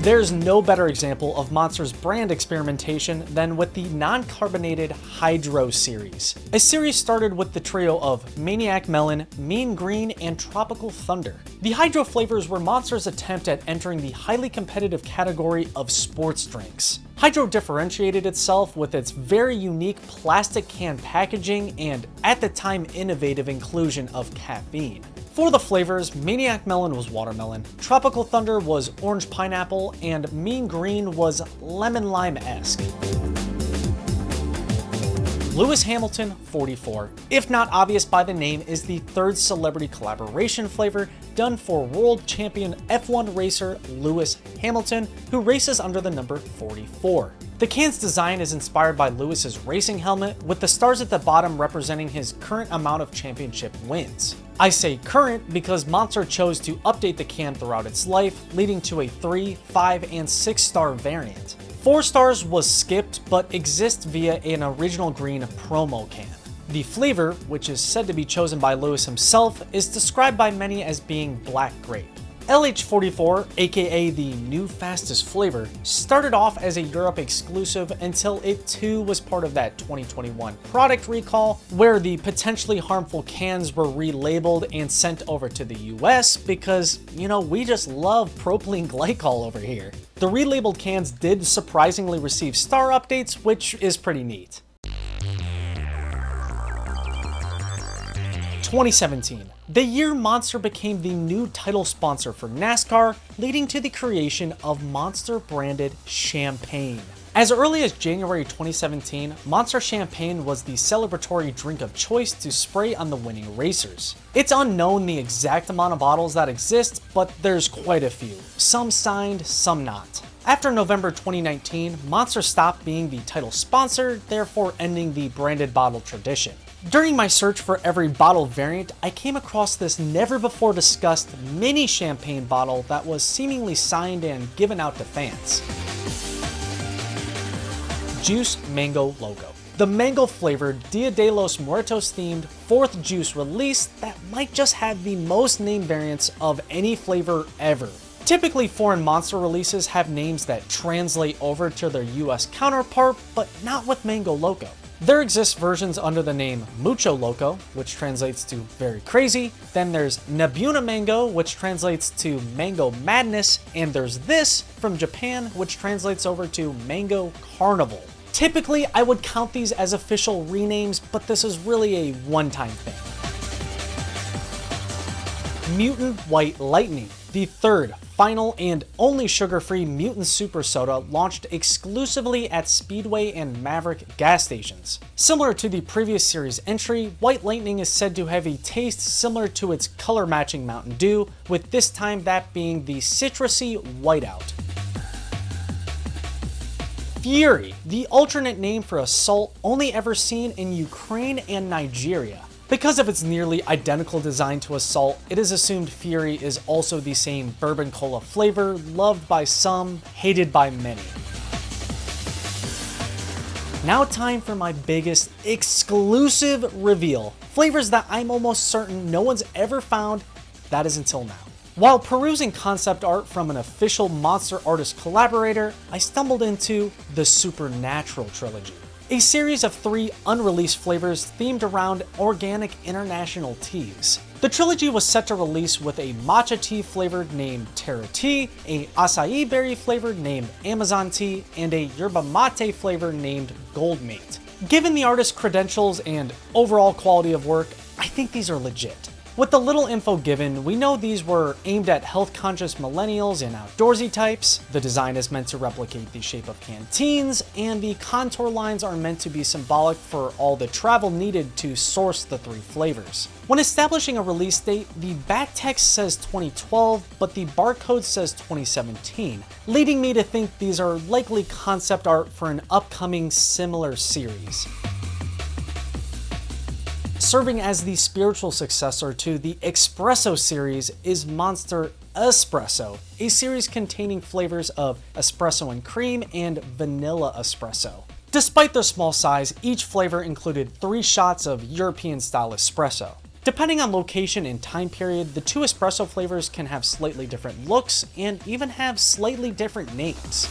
There's no better example of Monster's brand experimentation than with the non-carbonated Hydro series. A series started with the trio of Maniac Melon, Mean Green, and Tropical Thunder. The Hydro flavors were Monster's attempt at entering the highly competitive category of sports drinks. Hydro differentiated itself with its very unique plastic can packaging and, at the time, innovative inclusion of caffeine. For the flavors, Maniac Melon was watermelon, Tropical Thunder was orange pineapple, and Mean Green was lemon lime-esque. Lewis Hamilton 44, if not obvious by the name, is the third celebrity collaboration flavor done for world champion F1 racer Lewis Hamilton, who races under the number 44. The can's design is inspired by Lewis's racing helmet, with the stars at the bottom representing his current amount of championship wins. I say current because Monster chose to update the can throughout its life, leading to a 3, 5, and 6-star variant. 4 stars was skipped, but exists via an original green promo can. The flavor, which is said to be chosen by Lewis himself, is described by many as being black grape. LH44, aka the new fastest flavor, started off as a Europe exclusive until it too was part of that 2021 product recall, where the potentially harmful cans were relabeled and sent over to the US because, you know, we just love propylene glycol over here. The relabeled cans did surprisingly receive star updates, which is pretty neat. 2017, the year Monster became the new title sponsor for NASCAR, leading to the creation of Monster-branded champagne. As early as January 2017, Monster Champagne was the celebratory drink of choice to spray on the winning racers. It's unknown the exact amount of bottles that exist, but there's quite a few. Some signed, some not. After November 2019, Monster stopped being the title sponsor, therefore ending the branded bottle tradition. During my search for every bottle variant, I came across this never-before-discussed mini champagne bottle that was seemingly signed and given out to fans. Juice Mango Logo. The mango-flavored Dia de los Muertos-themed 4th juice release that might just have the most name variants of any flavor ever. Typically, foreign Monster releases have names that translate over to their US counterpart, but not with Mango Loco. There exist versions under the name Mucho Loco, which translates to very crazy, then there's Nabuna Mango, which translates to Mango Madness, and there's this from Japan, which translates over to Mango Carnival. Typically, I would count these as official renames, but this is really a one-time thing. Mutant White Lightning. The third, final, and only sugar-free Mutant Super Soda launched exclusively at Speedway and Maverick gas stations. Similar to the previous series entry, White Lightning is said to have a taste similar to its color-matching Mountain Dew, with this time that being the citrusy whiteout. Fury, the alternate name for a salt only ever seen in Ukraine and Nigeria. Because of its nearly identical design to a salt, it is assumed Fury is also the same bourbon cola flavor, loved by some, hated by many. Now time for my biggest exclusive reveal. Flavors that I'm almost certain no one's ever found, that is until now. While perusing concept art from an official Monster artist collaborator, I stumbled into the Supernatural trilogy. A series of 3 unreleased flavors themed around organic international teas. The trilogy was set to release with a matcha tea flavored named Terra Tea, a acai berry flavored named Amazon Tea, and a yerba mate flavor named Gold Mate. Given the artist's credentials and overall quality of work, I think these are legit. With the little info given, we know these were aimed at health-conscious millennials and outdoorsy types, the design is meant to replicate the shape of canteens, and the contour lines are meant to be symbolic for all the travel needed to source the 3 flavors. When establishing a release date, the back text says 2012, but the barcode says 2017, leading me to think these are likely concept art for an upcoming similar series. Serving as the spiritual successor to the Espresso series is Monster Espresso, a series containing flavors of espresso and cream and vanilla espresso. Despite their small size, each flavor included 3 shots of European-style espresso. Depending on location and time period, the 2 espresso flavors can have slightly different looks and even have slightly different names.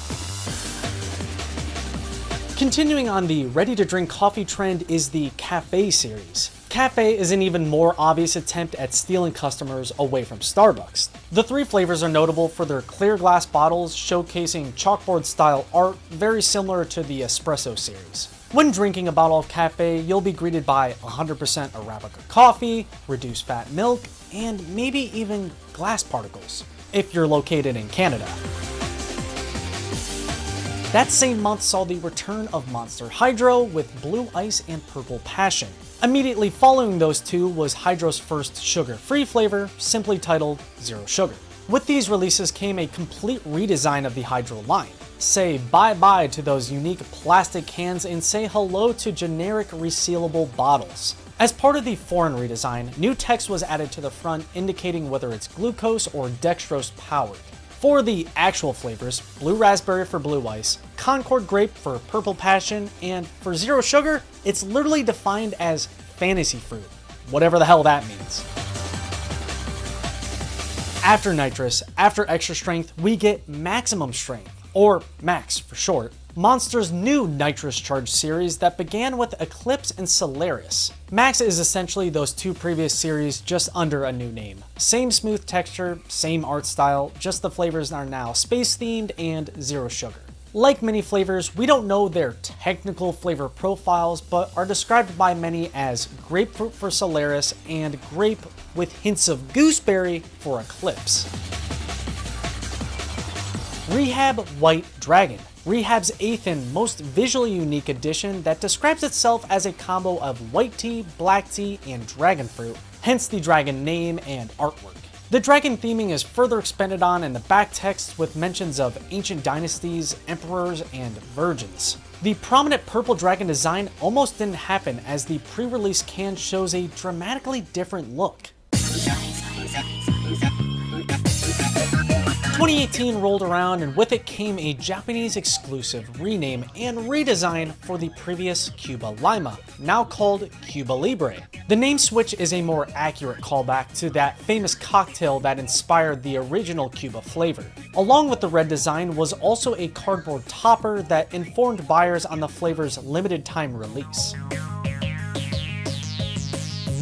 Continuing on the ready-to-drink coffee trend is the Cafe series. Cafe is an even more obvious attempt at stealing customers away from Starbucks. The 3 flavors are notable for their clear glass bottles showcasing chalkboard-style art very similar to the Espresso series. When drinking a bottle of Cafe, you'll be greeted by 100% Arabica coffee, reduced fat milk, and maybe even glass particles, if you're located in Canada. That same month saw the return of Monster Hydro with Blue Ice and Purple Passion. Immediately following those 2 was Hydro's first sugar-free flavor, simply titled Zero Sugar. With these releases came a complete redesign of the Hydro line. Say bye-bye to those unique plastic cans and say hello to generic resealable bottles. As part of the foreign redesign, new text was added to the front indicating whether it's glucose or dextrose powered. For the actual flavors, Blue Raspberry for Blue Ice, Concord Grape for Purple Passion, and for Zero Sugar, it's literally defined as fantasy fruit, whatever the hell that means. After nitrous, after extra strength, we get maximum strength, or Max for short. Monster's new nitrous charge series that began with Eclipse and Solaris. Max is essentially those 2 previous series just under a new name. Same smooth texture, same art style, just the flavors are now space themed and zero sugar. Like many flavors, we don't know their technical flavor profiles, but are described by many as grapefruit for Solaris and grape with hints of gooseberry for Eclipse. Rehab White Dragon. Rehab's 8th and most visually unique edition that describes itself as a combo of white tea, black tea, and dragon fruit, hence the dragon name and artwork. The dragon theming is further expanded on in the back text with mentions of ancient dynasties, emperors, and virgins. The prominent purple dragon design almost didn't happen as the pre-release can shows a dramatically different look. 2018 rolled around and with it came a Japanese exclusive rename and redesign for the previous Cuba Lima, now called Cuba Libre. The name switch is a more accurate callback to that famous cocktail that inspired the original Cuba flavor. Along with the red design was also a cardboard topper that informed buyers on the flavor's limited time release.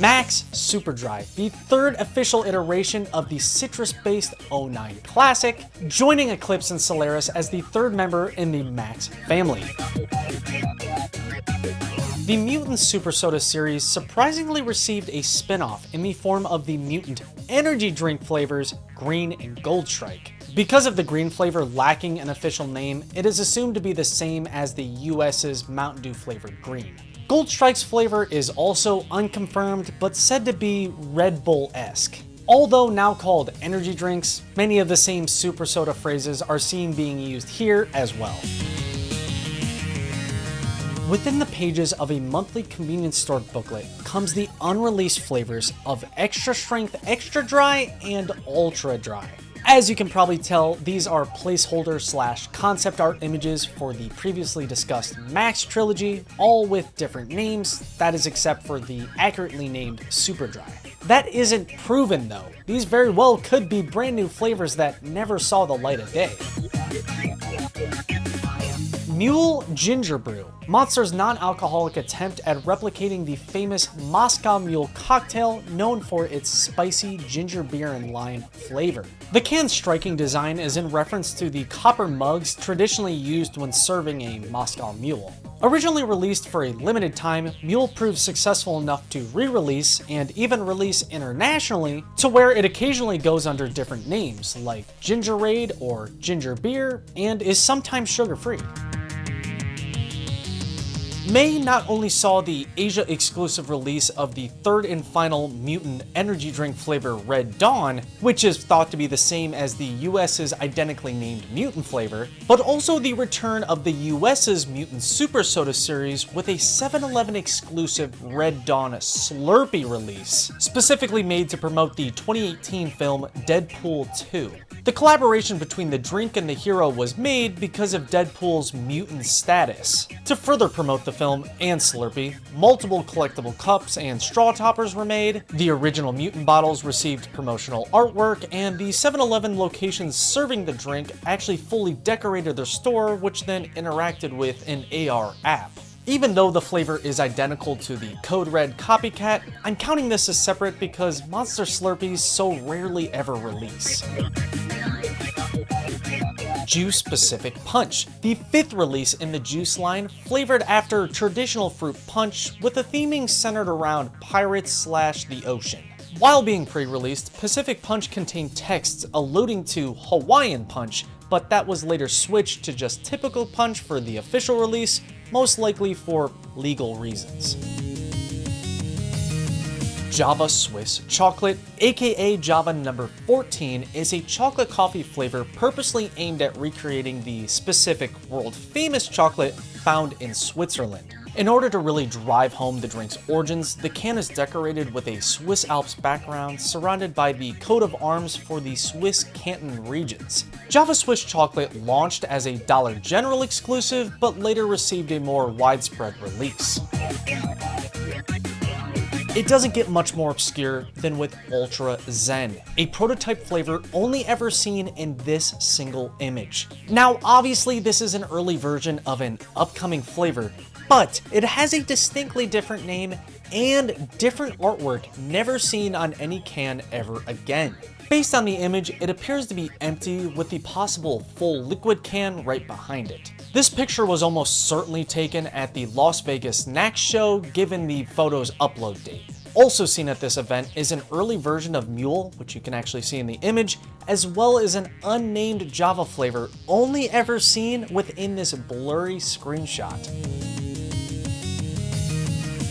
Max Super Dry, the third official iteration of the citrus-based 09 Classic, joining Eclipse and Solaris as the third member in the Max family. The Mutant Super Soda series surprisingly received a spin-off in the form of the Mutant Energy drink flavors Green and Gold Strike. Because of the green flavor lacking an official name, it is assumed to be the same as the US's Mountain Dew flavored green. Gold Strike's flavor is also unconfirmed, but said to be Red Bull-esque. Although now called energy drinks, many of the same super soda phrases are seen being used here as well. Within the pages of a monthly convenience store booklet comes the unreleased flavors of Extra Strength Extra Dry and Ultra Dry. As you can probably tell, these are placeholder / concept art images for the previously discussed Max trilogy, all with different names, that is except for the accurately named Super Dry. That isn't proven though. These very well could be brand new flavors that never saw the light of day. Mule Ginger Brew, Monster's non-alcoholic attempt at replicating the famous Moscow Mule cocktail known for its spicy ginger beer and lime flavor. The can's striking design is in reference to the copper mugs traditionally used when serving a Moscow Mule. Originally released for a limited time, Mule proved successful enough to re-release and even release internationally to where it occasionally goes under different names like Gingerade or Ginger Beer and is sometimes sugar-free. May not only saw the Asia-exclusive release of the third and final Mutant Energy drink flavor Red Dawn, which is thought to be the same as the US's identically named Mutant flavor, but also the return of the US's Mutant Super Soda series with a 7-Eleven exclusive Red Dawn Slurpee release, specifically made to promote the 2018 film Deadpool 2. The collaboration between the drink and the hero was made because of Deadpool's mutant status. To further promote the film and Slurpee, multiple collectible cups and straw toppers were made, the original mutant bottles received promotional artwork, and the 7-Eleven locations serving the drink actually fully decorated their store, which then interacted with an AR app. Even though the flavor is identical to the Code Red copycat, I'm counting this as separate because Monster Slurpees so rarely ever release. Juice Pacific Punch, the fifth release in the Juice line, flavored after traditional fruit punch with a theming centered around pirates / the ocean. While being pre-released, Pacific Punch contained texts alluding to Hawaiian Punch, but that was later switched to just typical punch for the official release, most likely for legal reasons. Java Swiss Chocolate, aka Java number 14, is a chocolate coffee flavor purposely aimed at recreating the specific world-famous chocolate found in Switzerland. In order to really drive home the drink's origins, the can is decorated with a Swiss Alps background surrounded by the coat of arms for the Swiss Canton regions. Java Swiss Chocolate launched as a Dollar General exclusive, but later received a more widespread release. It doesn't get much more obscure than with Ultra Zen, a prototype flavor only ever seen in this single image. Now, obviously this is an early version of an upcoming flavor, but it has a distinctly different name and different artwork never seen on any can ever again. Based on the image, it appears to be empty with the possible full liquid can right behind it. This picture was almost certainly taken at the Las Vegas NACS show given the photo's upload date. Also seen at this event is an early version of Mule, which you can actually see in the image, as well as an unnamed Java flavor only ever seen within this blurry screenshot.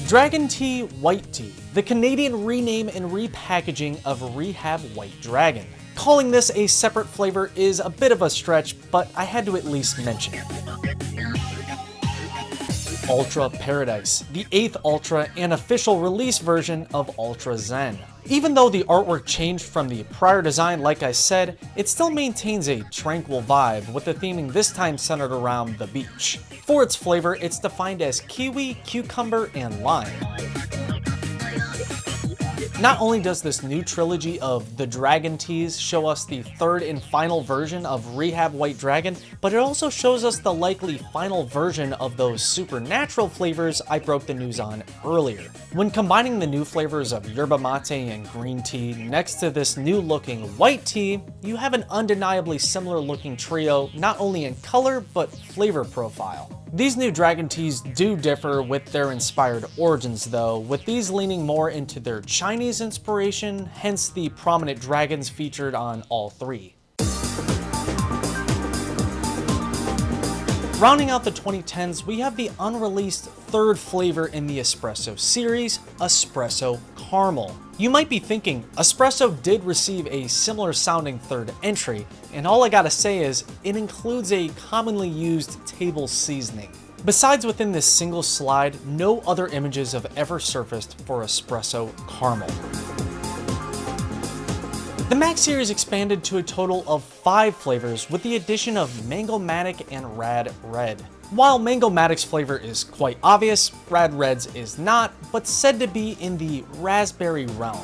Dragon Tea White Tea, the Canadian rename and repackaging of Rehab White Dragon. Calling this a separate flavor is a bit of a stretch, but I had to at least mention it. Ultra Paradise, the 8th Ultra and official release version of Ultra Zen. Even though the artwork changed from the prior design, like I said, it still maintains a tranquil vibe, with the theming this time centered around the beach. For its flavor, it's defined as kiwi, cucumber, and lime. Not only does this new trilogy of the Dragon Teas show us the third and final version of Rehab White Dragon, but it also shows us the likely final version of those supernatural flavors I broke the news on earlier. When combining the new flavors of yerba mate and green tea next to this new looking white tea, you have an undeniably similar looking trio, not only in color, but flavor profile. These new Dragon Teas do differ with their inspired origins though, with these leaning more into their Chinese inspiration, hence the prominent dragons featured on all three. Rounding out the 2010s, we have the unreleased third flavor in the espresso series, Espresso Caramel. You might be thinking, espresso did receive a similar sounding third entry, and all I gotta say is, it includes a commonly used table seasoning. Besides within this single slide, no other images have ever surfaced for Espresso Caramel. The Max series expanded to a total of 5 flavors with the addition of Mango-Matic and Rad Red. While Mango-Matic's flavor is quite obvious, Rad Red's is not, but said to be in the raspberry realm.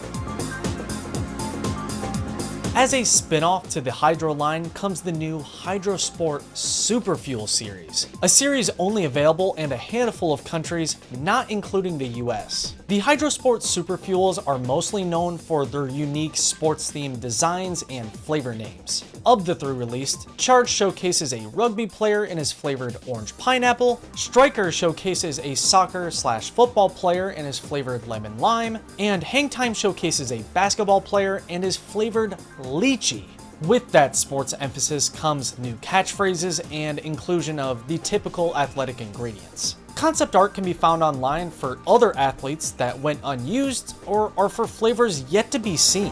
As a spin-off to the Hydro line comes the new Hydrosport Super Fuel series, a series only available in a handful of countries, not including the US. The Hydrosport Super Fuels are mostly known for their unique sports-themed designs and flavor names. Of the 3 released, Charge showcases a rugby player in his flavored orange pineapple, Striker showcases a soccer/football player in his flavored lemon lime, and Hangtime showcases a basketball player in his flavored lychee. With that sports emphasis comes new catchphrases and inclusion of the typical athletic ingredients. Concept art can be found online for other athletes that went unused or are for flavors yet to be seen.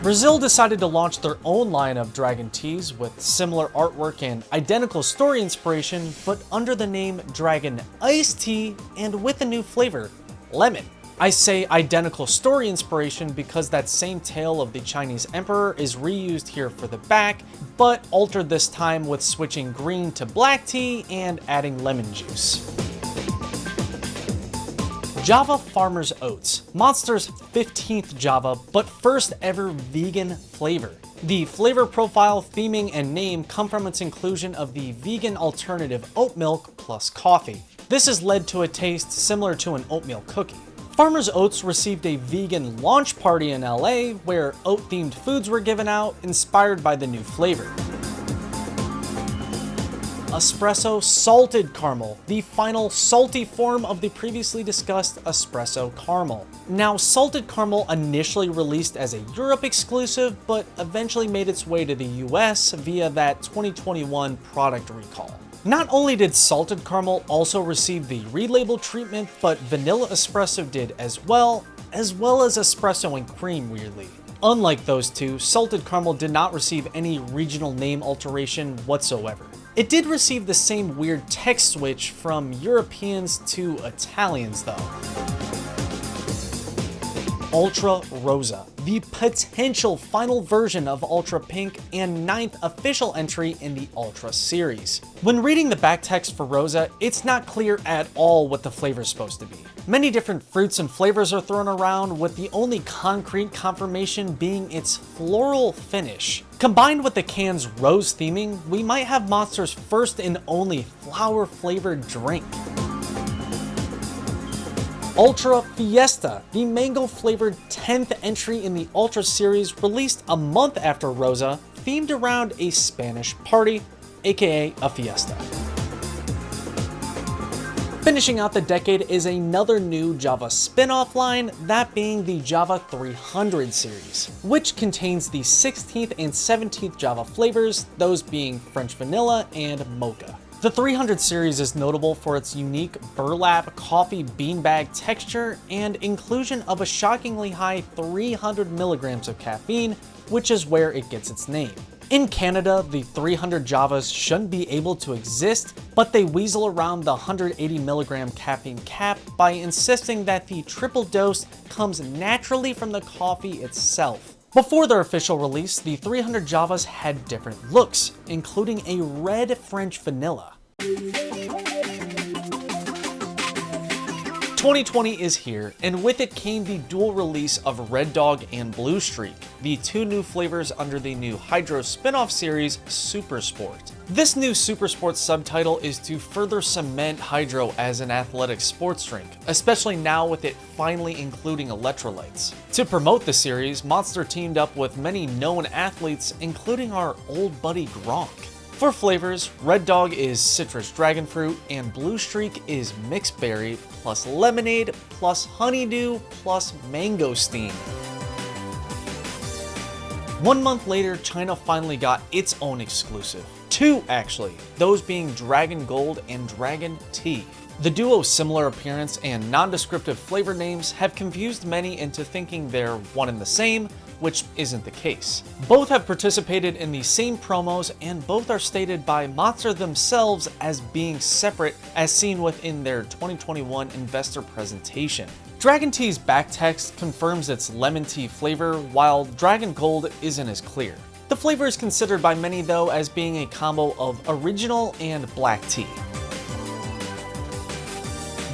Brazil decided to launch their own line of Dragon Teas with similar artwork and identical story inspiration, but under the name Dragon Iced Tea and with a new flavor, lemon. I say identical story inspiration because that same tale of the Chinese emperor is reused here for the back, but altered this time with switching green to black tea and adding lemon juice. Java Farmer's Oats, Monster's 15th Java, but first ever vegan flavor. The flavor profile, theming, and name come from its inclusion of the vegan alternative oat milk plus coffee. This has led to a taste similar to an oatmeal cookie. Farmer's Oats received a vegan launch party in LA where oat-themed foods were given out, inspired by the new flavor. Espresso Salted Caramel, the final salty form of the previously discussed Espresso Caramel. Now, Salted Caramel initially released as a Europe exclusive, but eventually made its way to the US via that 2021 product recall. Not only did Salted Caramel also receive the relabel treatment, but Vanilla Espresso did as well as Espresso and Cream, weirdly. Unlike those two, Salted Caramel did not receive any regional name alteration whatsoever. It did receive the same weird text switch from Europeans to Italians though. Ultra Rosa, the potential final version of Ultra Pink and 9th official entry in the Ultra series. When reading the back text for Rosa, it's not clear at all what the flavor is supposed to be. Many different fruits and flavors are thrown around, with the only concrete confirmation being its floral finish. Combined with the can's rose theming, we might have Monster's first and only flower-flavored drink. Ultra Fiesta, the mango-flavored 10th entry in the Ultra series, released a month after Rosa, themed around a Spanish party, aka a fiesta. Finishing out the decade is another new Java spin-off line, that being the Java 300 series, which contains the 16th and 17th Java flavors, those being French vanilla and mocha. The 300 series is notable for its unique burlap coffee beanbag texture and inclusion of a shockingly high 300 milligrams of caffeine, which is where it gets its name. In Canada, the 300 Javas shouldn't be able to exist, but they weasel around the 180 milligram caffeine cap by insisting that the triple dose comes naturally from the coffee itself. Before their official release, the 300 Javas had different looks, including a red French vanilla. 2020 is here, and with it came the dual release of Red Dog and Blue Streak, the two new flavors under the new Hydro spin-off series, Super Sport. This new Super Sport subtitle is to further cement Hydro as an athletic sports drink, especially now with it finally including electrolytes. To promote the series, Monster teamed up with many known athletes, including our old buddy Gronk. For flavors, Red Dog is citrus dragon fruit, and Blue Streak is mixed berry plus lemonade plus honeydew plus mangosteen. 1 month later, China finally got its own exclusive. Two, actually, those being Dragon Gold and Dragon Tea. The duo's similar appearance and non-descriptive flavor names have confused many into thinking they're one and the same, which isn't the case. Both have participated in the same promos, and both are stated by Monster themselves as being separate, as seen within their 2021 investor presentation. Dragon Tea's back text confirms its lemon tea flavor, while Dragon Gold isn't as clear. The flavor is considered by many, though, as being a combo of original and black tea.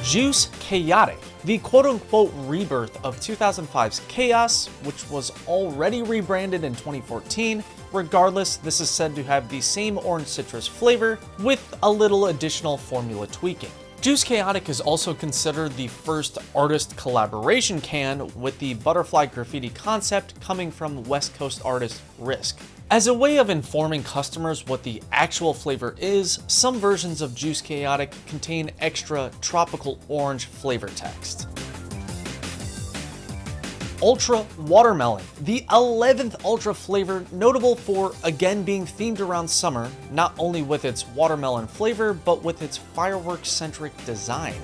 Juice Chaotic, the quote-unquote rebirth of 2005's Chaos, which was already rebranded in 2014. Regardless, this is said to have the same orange citrus flavor with a little additional formula tweaking. Juice Chaotic is also considered the first artist collaboration can, with the butterfly graffiti concept coming from West Coast artist Risk. As a way of informing customers what the actual flavor is, some versions of Juice Chaotic contain extra tropical orange flavor text. Ultra Watermelon, the 11th Ultra flavor, notable for again being themed around summer, not only with its watermelon flavor, but with its fireworks-centric design.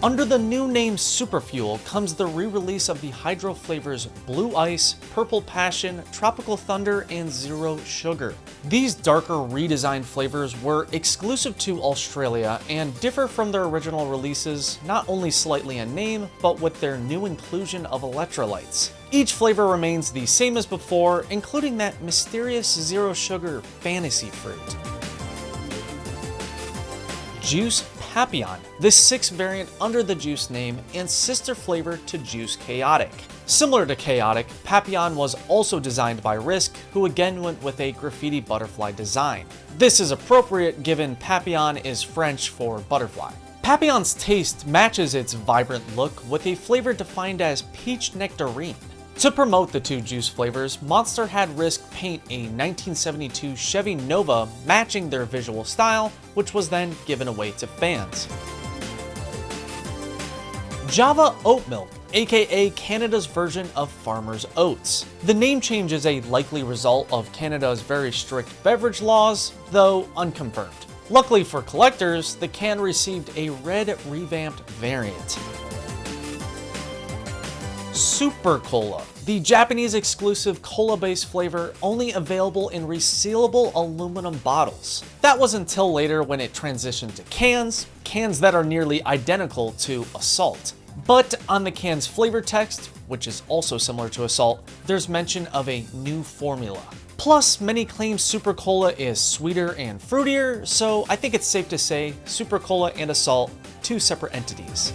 Under the new name Superfuel comes the re-release of the Hydro flavors Blue Ice, Purple Passion, Tropical Thunder, and Zero Sugar. These darker redesigned flavors were exclusive to Australia and differ from their original releases not only slightly in name, but with their new inclusion of electrolytes. Each flavor remains the same as before, including that mysterious Zero Sugar fantasy fruit. Juice Papillon, the sixth variant under the Juice name and sister flavor to Juice Chaotic. Similar to Chaotic, Papillon was also designed by Risk, who again went with a graffiti butterfly design. This is appropriate given Papillon is French for butterfly. Papillon's taste matches its vibrant look with a flavor defined as peach nectarine. To promote the two juice flavors, Monster had Risk paint a 1972 Chevy Nova matching their visual style, which was then given away to fans. Java Oat Milk, aka Canada's version of Farmer's Oats. The name change is a likely result of Canada's very strict beverage laws, though unconfirmed. Luckily for collectors, the can received a red revamped variant. Super Cola, the Japanese exclusive cola-based flavor only available in resealable aluminum bottles. That was until later when it transitioned to cans that are nearly identical to Assault. But on the can's flavor text, which is also similar to Assault, there's mention of a new formula. Plus, many claim Super Cola is sweeter and fruitier, so I think it's safe to say Super Cola and Assault, two separate entities.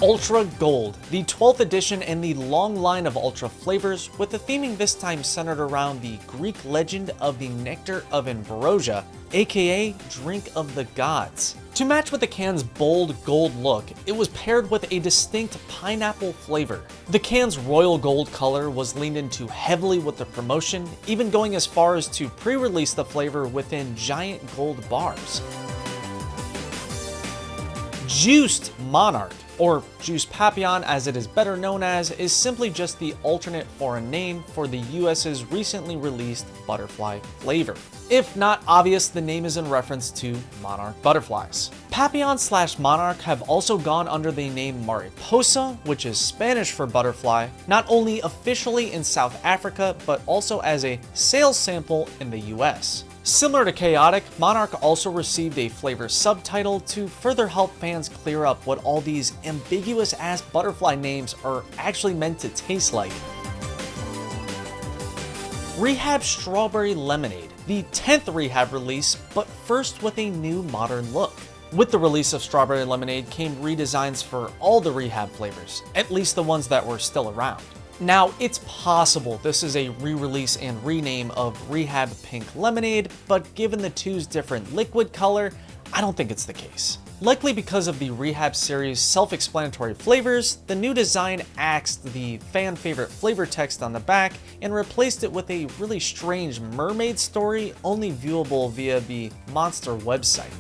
Ultra Gold, the 12th edition and the long line of Ultra flavors, with the theming this time centered around the Greek legend of the Nectar of Ambrosia, aka Drink of the Gods. To match with the can's bold gold look, it was paired with a distinct pineapple flavor. The can's royal gold color was leaned into heavily with the promotion, even going as far as to pre-release the flavor within giant gold bars. Juiced Monarch, or Juice Papillon as it is better known as, is simply just the alternate foreign name for the US's recently released butterfly flavor. If not obvious, the name is in reference to monarch butterflies. Papillon/Monarch have also gone under the name Mariposa, which is Spanish for butterfly, not only officially in South Africa, but also as a sales sample in the US. Similar to Chaotic, Monarch also received a flavor subtitle to further help fans clear up what all these ambiguous-ass butterfly names are actually meant to taste like. Rehab Strawberry Lemonade, the 10th Rehab release, but first with a new modern look. With the release of Strawberry Lemonade came redesigns for all the Rehab flavors, at least the ones that were still around. Now, it's possible this is a re-release and rename of Rehab Pink Lemonade, but given the two's different liquid color, I don't think it's the case. Likely because of the Rehab series' self-explanatory flavors, the new design axed the fan favorite flavor text on the back and replaced it with a really strange mermaid story only viewable via the Monster website.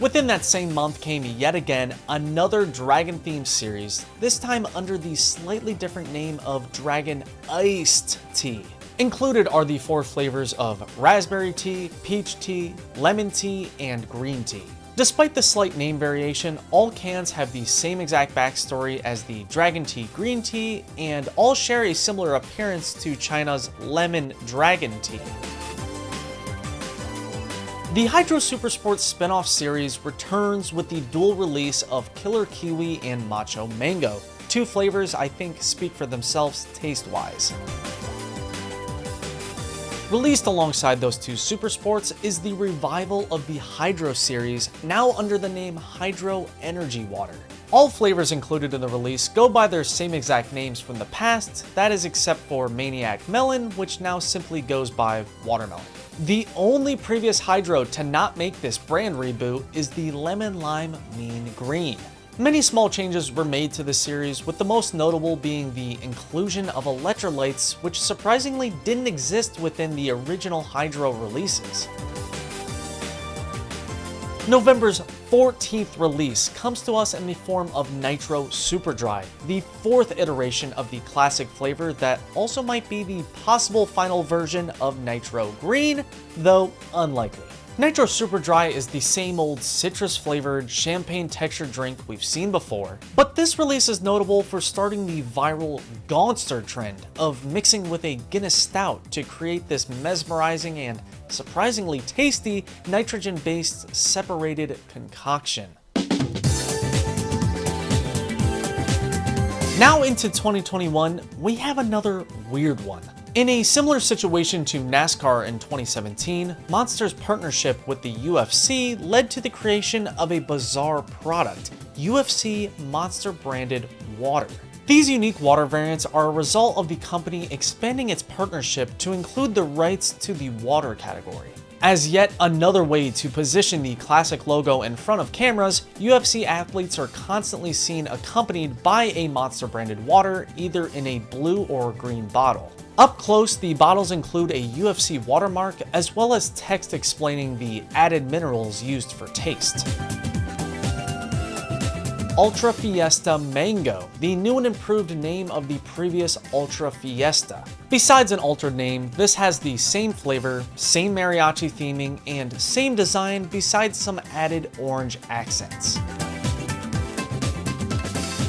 Within that same month came yet again another dragon-themed series, this time under the slightly different name of Dragon Iced Tea. Included are the 4 flavors of raspberry tea, peach tea, lemon tea, and green tea. Despite the slight name variation, all cans have the same exact backstory as the Dragon Tea Green Tea, and all share a similar appearance to China's Lemon Dragon Tea. The Hydro Super Sports spin-off series returns with the dual release of Killer Kiwi and Macho Mango, 2 flavors I think speak for themselves taste-wise. Released alongside those 2 Super Sports is the revival of the Hydro series, now under the name Hydro Energy Water. All flavors included in the release go by their same exact names from the past, that is except for Maniac Melon, which now simply goes by Watermelon. The only previous Hydro to not make this brand reboot is the Lemon Lime Mean Green. Many small changes were made to the series, with the most notable being the inclusion of electrolytes, which surprisingly didn't exist within the original Hydro releases. November's 14th release comes to us in the form of Nitro Super Dry, the 4th iteration of the classic flavor that also might be the possible final version of Nitro Green, though unlikely. Nitro Super Dry is the same old citrus-flavored, champagne-textured drink we've seen before, but this release is notable for starting the viral Gonster trend of mixing with a Guinness Stout to create this mesmerizing and surprisingly tasty nitrogen-based separated concoction. Now into 2021, we have another weird one. In a similar situation to NASCAR in 2017, Monster's partnership with the UFC led to the creation of a bizarre product, UFC Monster branded water. These unique water variants are a result of the company expanding its partnership to include the rights to the water category. As yet another way to position the classic logo in front of cameras, UFC athletes are constantly seen accompanied by a Monster branded water, either in a blue or green bottle. Up close, the bottles include a UFC watermark as well as text explaining the added minerals used for taste. Ultra Fiesta Mango, the new and improved name of the previous Ultra Fiesta. Besides an altered name, this has the same flavor, same mariachi theming, and same design besides some added orange accents.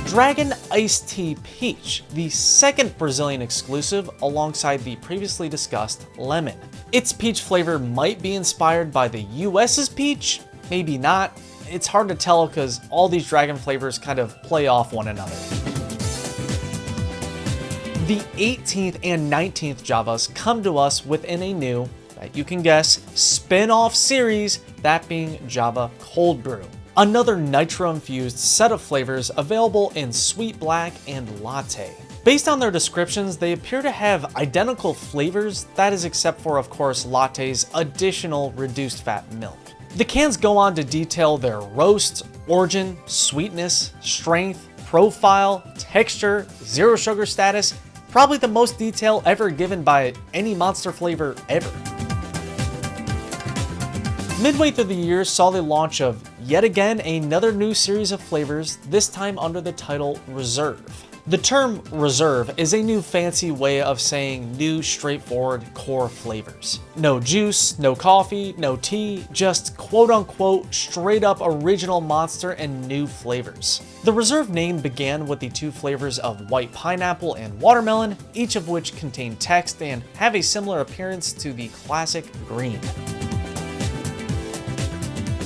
Dragon Iced Tea Peach, the second Brazilian exclusive alongside the previously discussed lemon. Its peach flavor might be inspired by the US's peach, maybe not. It's hard to tell because all these dragon flavors kind of play off one another. The 18th and 19th Javas come to us within a new, that you can guess, spin-off series, that being Java Cold Brew. Another nitro-infused set of flavors available in sweet black and latte. Based on their descriptions, they appear to have identical flavors, that is except for, of course, latte's additional reduced fat milk. The cans go on to detail their roast, origin, sweetness, strength, profile, texture, zero sugar status, probably the most detail ever given by any Monster flavor ever. Midway through the year saw the launch of yet again another new series of flavors, this time under the title Reserve. The term Reserve is a new fancy way of saying new straightforward core flavors. No juice, no coffee, no tea, just quote-unquote straight up original Monster and new flavors. The Reserve name began with the 2 flavors of white pineapple and watermelon, each of which contain text and have a similar appearance to the classic green.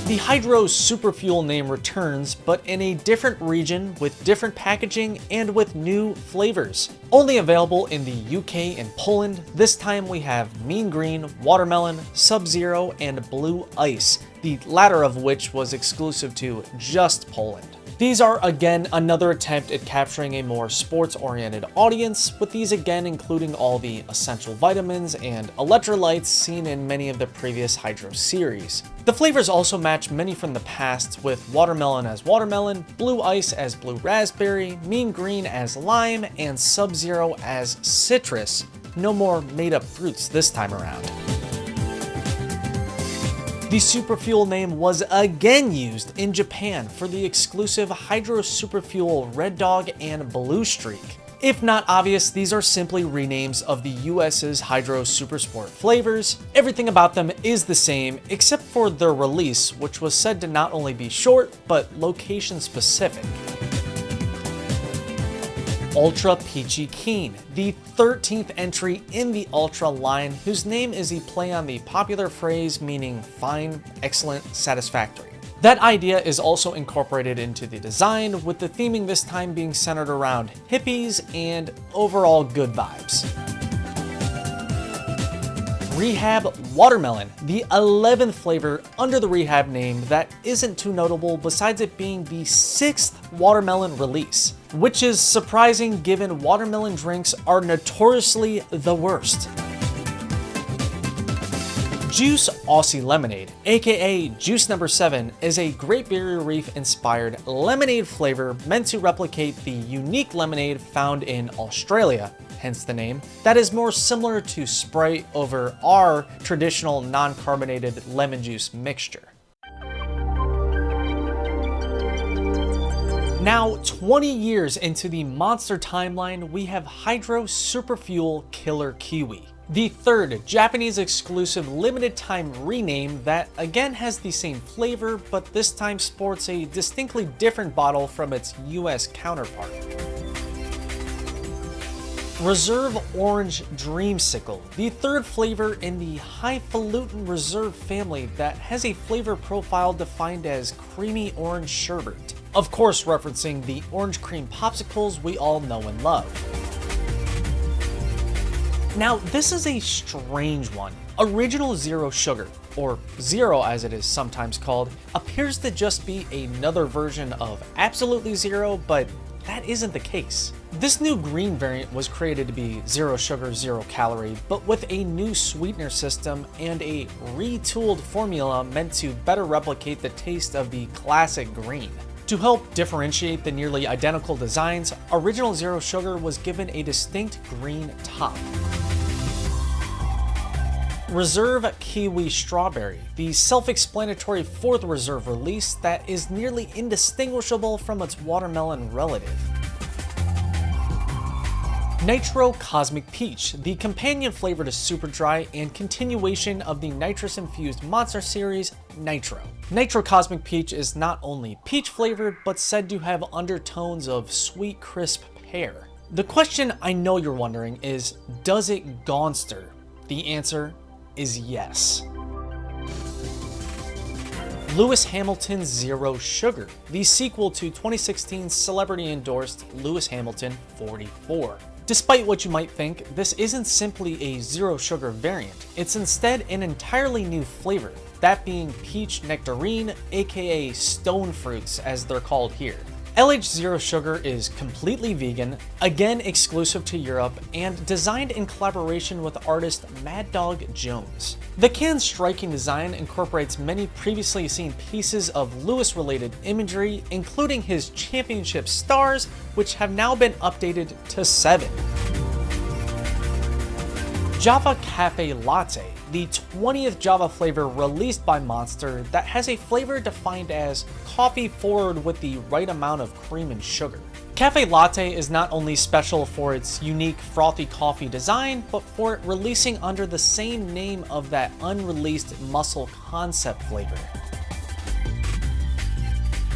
The Hydro Superfuel name returns, but in a different region with different packaging and with new flavors. Only available in the UK and Poland, this time we have Mean Green, Watermelon, Sub-Zero, and Blue Ice, the latter of which was exclusive to just Poland. These are again another attempt at capturing a more sports-oriented audience, with these again including all the essential vitamins and electrolytes seen in many of the previous Hydro series. The flavors also match many from the past, with Watermelon as Watermelon, Blue Ice as Blue Raspberry, Mean Green as Lime, and Sub-Zero as Citrus. No more made-up fruits this time around. The Superfuel name was again used in Japan for the exclusive Hydro Superfuel Red Dog and Blue Streak. If not obvious, these are simply renames of the US's Hydro Supersport flavors. Everything about them is the same except for their release, which was said to not only be short, but location specific. Ultra Peachy Keen, the 13th entry in the Ultra line, whose name is a play on the popular phrase meaning fine, excellent, satisfactory. That idea is also incorporated into the design, with the theming this time being centered around hippies and overall good vibes. Rehab Watermelon, the 11th flavor under the Rehab name that isn't too notable besides it being the 6th watermelon release, which is surprising given watermelon drinks are notoriously the worst. Juice Aussie Lemonade, aka Juice Number 7, is a Great Barrier Reef inspired lemonade flavor meant to replicate the unique lemonade found in Australia, hence the name, that is more similar to Sprite over our traditional non-carbonated lemon juice mixture. Now, 20 years into the Monster timeline, we have Hydro Superfuel Killer Kiwi, the third Japanese exclusive limited time rename that again has the same flavor, but this time sports a distinctly different bottle from its US counterpart. Reserve Orange Dreamsicle, the third flavor in the highfalutin Reserve family that has a flavor profile defined as creamy orange sherbet. Of course referencing the orange cream popsicles we all know and love. Now, this is a strange one. Original Zero Sugar, or Zero as it is sometimes called, appears to just be another version of Absolutely Zero, but that isn't the case. This new green variant was created to be zero sugar, 0 calorie, but with a new sweetener system and a retooled formula meant to better replicate the taste of the classic green. To help differentiate the nearly identical designs, Original Zero Sugar was given a distinct green top. Reserve Kiwi Strawberry, the self-explanatory fourth Reserve release that is nearly indistinguishable from its watermelon relative. Nitro Cosmic Peach, the companion flavor to Super Dry and continuation of the nitrous-infused Monster series, Nitro. Nitro Cosmic Peach is not only peach flavored, but said to have undertones of sweet, crisp pear. The question I know you're wondering is, does it gonster? The answer is yes. Lewis Hamilton Zero Sugar, the sequel to 2016's celebrity-endorsed Lewis Hamilton 44. Despite what you might think, this isn't simply a zero sugar variant. It's instead an entirely new flavor, that being peach nectarine, aka stone fruits as they're called here. LH Zero Sugar is completely vegan, again exclusive to Europe, and designed in collaboration with artist Mad Dog Jones. The can's striking design incorporates many previously seen pieces of Lewis-related imagery, including his championship stars, which have now been updated to 7. Java Cafe Latte, the 20th Java flavor released by Monster that has a flavor defined as coffee forward with the right amount of cream and sugar. Cafe Latte is not only special for its unique frothy coffee design, but for it releasing under the same name of that unreleased muscle concept flavor.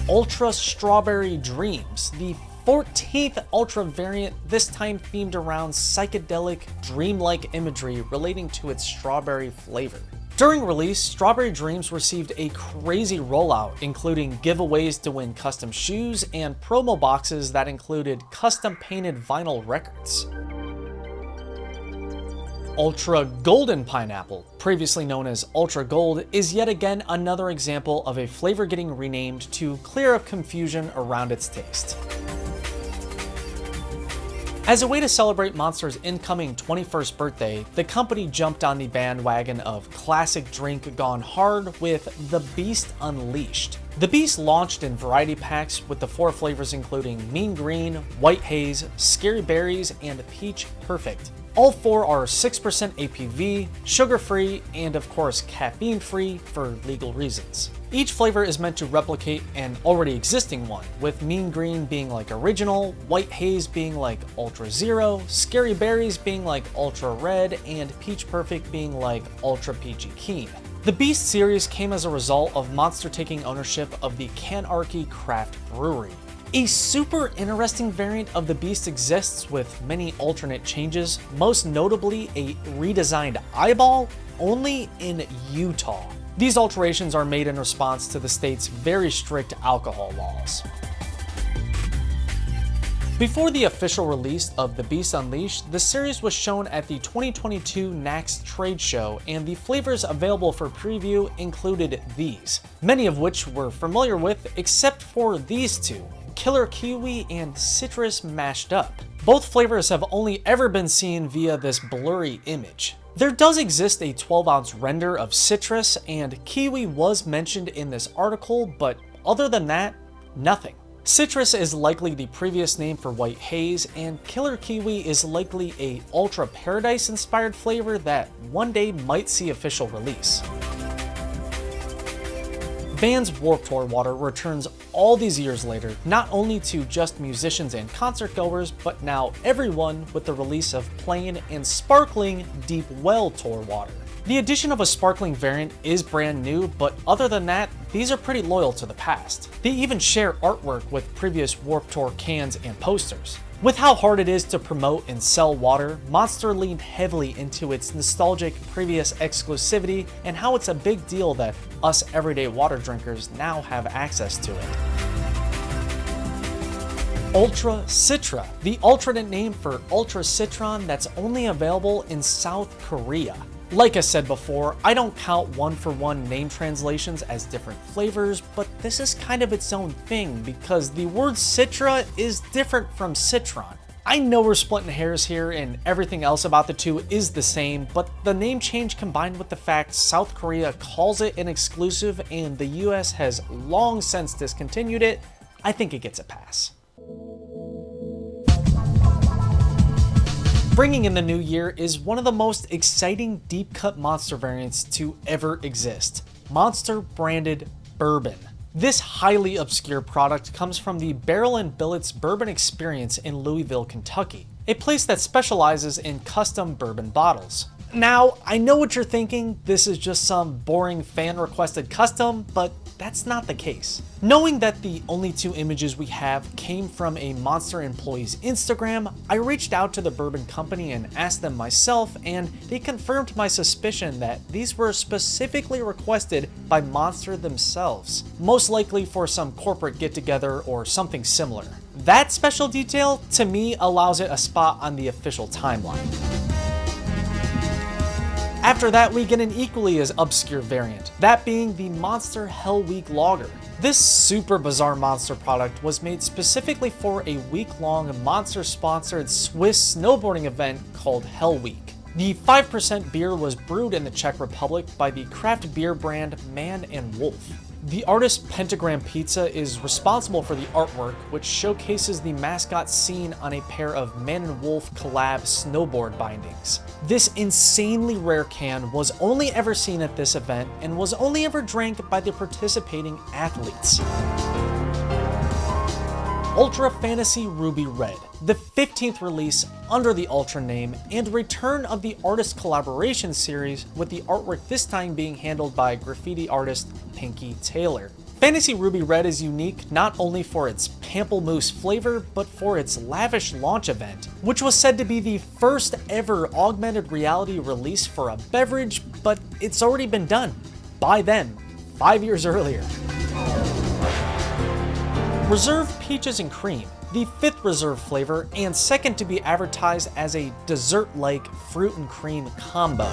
Ultra Strawberry Dreams, the 14th Ultra variant, this time themed around psychedelic, dreamlike imagery relating to its strawberry flavor. During release, Strawberry Dreams received a crazy rollout, including giveaways to win custom shoes and promo boxes that included custom painted vinyl records. Ultra Golden Pineapple, previously known as Ultra Gold, is yet again another example of a flavor getting renamed to clear up confusion around its taste. As a way to celebrate Monster's incoming 21st birthday, the company jumped on the bandwagon of classic drink gone hard with the Beast Unleashed. The Beast launched in variety packs with the 4 flavors including Mean Green, White Haze, Scary Berries, and Peach Perfect. All 4 are 6% APV, sugar-free, and of course caffeine-free for legal reasons. Each flavor is meant to replicate an already existing one, with Mean Green being like Original, White Haze being like Ultra Zero, Scary Berries being like Ultra Red, and Peach Perfect being like Ultra Peachy Keen. The Beast series came as a result of Monster taking ownership of the Canarchy Craft Brewery. A super interesting variant of the Beast exists with many alternate changes, most notably a redesigned eyeball, only in Utah. These alterations are made in response to the state's very strict alcohol laws. Before the official release of The Beast Unleashed, the series was shown at the 2022 NACS trade show, and the flavors available for preview included these, many of which we're familiar with except for these 2. Killer Kiwi and Citrus mashed up. Both flavors have only ever been seen via this blurry image. There does exist a 12-ounce render of Citrus, and Kiwi was mentioned in this article, but other than that, nothing. Citrus is likely the previous name for White Haze, and Killer Kiwi is likely a Ultra Paradise inspired flavor that one day might see official release. Vans Warped Tour water returns all these years later, not only to just musicians and concert goers, but now everyone with the release of plain and sparkling Deep Well Tour water. The addition of a sparkling variant is brand new, but other than that, these are pretty loyal to the past. They even share artwork with previous Warped Tour cans and posters. With how hard it is to promote and sell water, Monster leaned heavily into its nostalgic previous exclusivity and how it's a big deal that us everyday water drinkers now have access to it. Ultra Citra, the alternate name for Ultra Citron that's only available in South Korea. Like I said before, I don't count one-for-one name translations as different flavors, but this is kind of its own thing because the word Citra is different from Citron. I know we're splitting hairs here and everything else about the two is the same, but the name change combined with the fact South Korea calls it an exclusive and the US has long since discontinued it, I think it gets a pass. Bringing in the new year is one of the most exciting deep cut Monster variants to ever exist, Monster branded bourbon. This highly obscure product comes from the Barrel and Billets Bourbon Experience in Louisville, Kentucky, a place that specializes in custom bourbon bottles. Now, I know what you're thinking, this is just some boring fan requested custom, but that's not the case. Knowing that the only 2 images we have came from a Monster employee's Instagram, I reached out to the bourbon company and asked them myself, and they confirmed my suspicion that these were specifically requested by Monster themselves, most likely for some corporate get-together or something similar. That special detail, to me, allows it a spot on the official timeline. After that, we get an equally as obscure variant, that being the Monster Hell Week Lager. This super bizarre Monster product was made specifically for a week-long Monster-sponsored Swiss snowboarding event called Hell Week. The 5% beer was brewed in the Czech Republic by the craft beer brand Man and Wolf. The artist Pentagram Pizza is responsible for the artwork, which showcases the mascot seen on a pair of Man and Wolf collab snowboard bindings. This insanely rare can was only ever seen at this event and was only ever drank by the participating athletes. Ultra Fantasy Ruby Red, the 15th release under the Ultra name, and return of the artist collaboration series, with the artwork this time being handled by graffiti artist Pinky Taylor. Fantasy Ruby Red is unique not only for its pamplemousse flavor, but for its lavish launch event, which was said to be the first ever augmented reality release for a beverage, but it's already been done by them 5 years earlier. Reserve Peaches and Cream, the 5th Reserve flavor and second to be advertised as a dessert-like fruit and cream combo.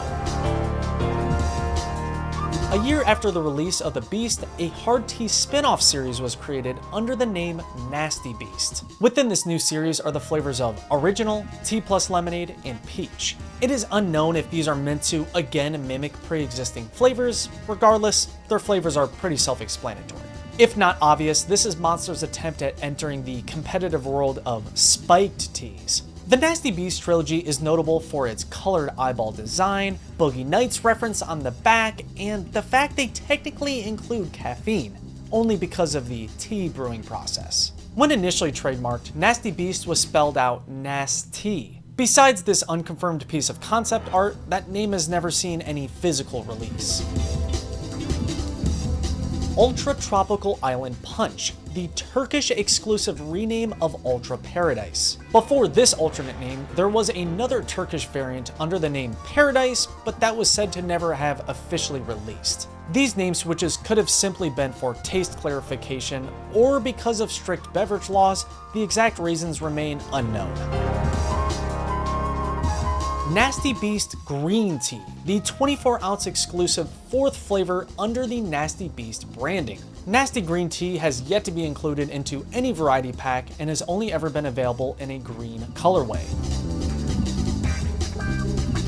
A year after the release of the Beast, a hard tea spin-off series was created under the name Nasty Beast. Within this new series are the flavors of Original, Tea Plus Lemonade, and Peach. It is unknown if these are meant to again mimic pre-existing flavors. Regardless, their flavors are pretty self-explanatory. If not obvious, this is Monster's attempt at entering the competitive world of spiked teas. The Nasty Beast trilogy is notable for its colored eyeball design, Boogie Nights reference on the back, and the fact they technically include caffeine, only because of the tea brewing process. When initially trademarked, Nasty Beast was spelled out Nasty. Besides this unconfirmed piece of concept art, that name has never seen any physical release. Ultra Tropical Island Punch, the Turkish exclusive rename of Ultra Paradise. Before this alternate name, there was another Turkish variant under the name Paradise, but that was said to never have officially released. These name switches could have simply been for taste clarification, or because of strict beverage laws. The exact reasons remain unknown. Nasty Beast Green Tea, the 24-ounce exclusive 4th flavor under the Nasty Beast branding. Nasty Green Tea has yet to be included into any variety pack and has only ever been available in a green colorway.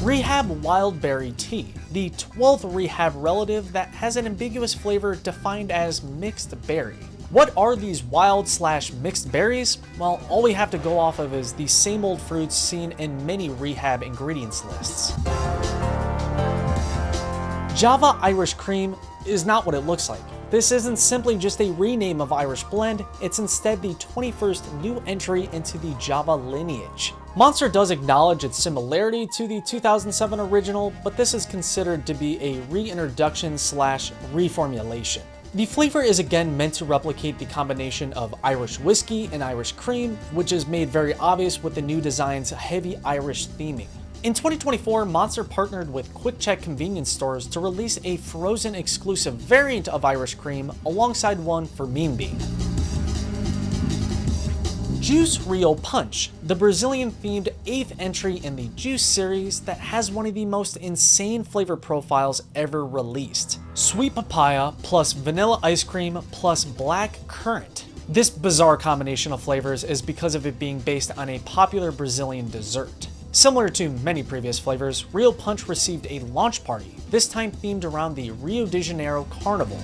Rehab Wild Berry Tea, the 12th Rehab relative that has an ambiguous flavor defined as mixed berry. What are these wild/mixed berries? Well, all we have to go off of is the same old fruits seen in many Rehab ingredients lists. Java Irish Cream is not what it looks like. This isn't simply just a rename of Irish Blend, it's instead the 21st new entry into the Java lineage. Monster does acknowledge its similarity to the 2007 original, but this is considered to be a reintroduction/reformulation. The flavor is again meant to replicate the combination of Irish whiskey and Irish cream, which is made very obvious with the new design's heavy Irish theming. In 2024, Monster partnered with Quick Check convenience stores to release a frozen exclusive variant of Irish cream alongside one for Mean Bean. Juice Rio Punch, the Brazilian-themed 8th entry in the Juice series that has one of the most insane flavor profiles ever released. Sweet papaya plus vanilla ice cream plus black currant. This bizarre combination of flavors is because of it being based on a popular Brazilian dessert. Similar to many previous flavors, Rio Punch received a launch party, this time themed around the Rio de Janeiro Carnival.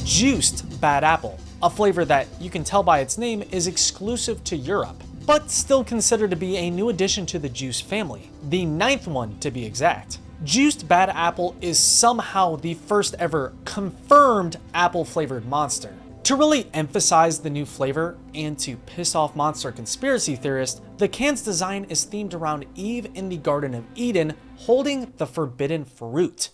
Juiced Bad Apple, a flavor that, you can tell by its name, is exclusive to Europe, but still considered to be a new addition to the Juice family, the 9th one to be exact. Juiced Bad Apple is somehow the first ever confirmed apple-flavored Monster. To really emphasize the new flavor, and to piss off Monster conspiracy theorists, the can's design is themed around Eve in the Garden of Eden holding the forbidden fruit.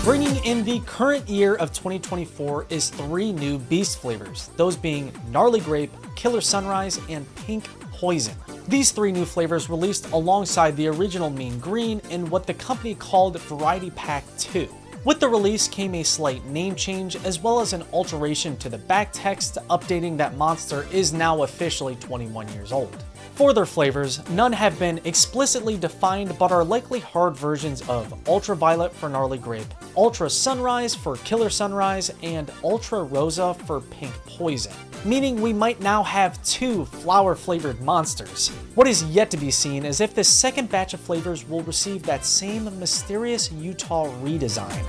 Bringing in the current year of 2024 is 3 new Beast flavors, those being Gnarly Grape, Killer Sunrise, and Pink Poison. These 3 new flavors released alongside the original Mean Green in what the company called Variety Pack 2. With the release came a slight name change as well as an alteration to the back text updating that Monster is now officially 21 years old. For their flavors, none have been explicitly defined but are likely hard versions of Ultraviolet for Gnarly Grape, Ultra Sunrise for Killer Sunrise, and Ultra Rosa for Pink Poison, meaning we might now have 2 flower-flavored Monsters. What is yet to be seen is if this second batch of flavors will receive that same mysterious Utah redesign.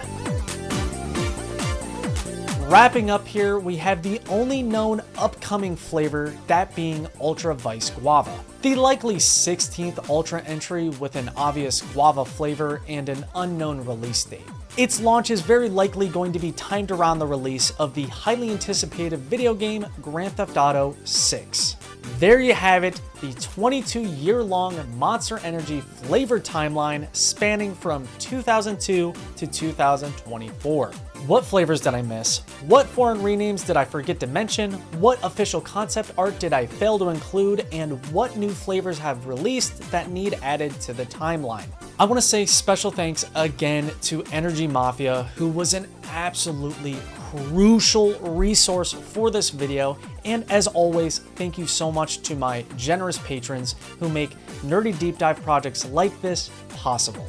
Wrapping up here, we have the only known upcoming flavor, that being Ultra Vice Guava. The likely 16th Ultra entry with an obvious guava flavor and an unknown release date. Its launch is very likely going to be timed around the release of the highly anticipated video game Grand Theft Auto 6. There you have it, the 22-year-long Monster Energy flavor timeline spanning from 2002 to 2024. What flavors did I miss? What foreign renames did I forget to mention? What official concept art did I fail to include? And what new flavors have released that need added to the timeline? I want to say special thanks again to Energy Mafia, who was an absolutely crucial resource for this video. And as always, thank you so much to my generous patrons who make nerdy deep dive projects like this possible.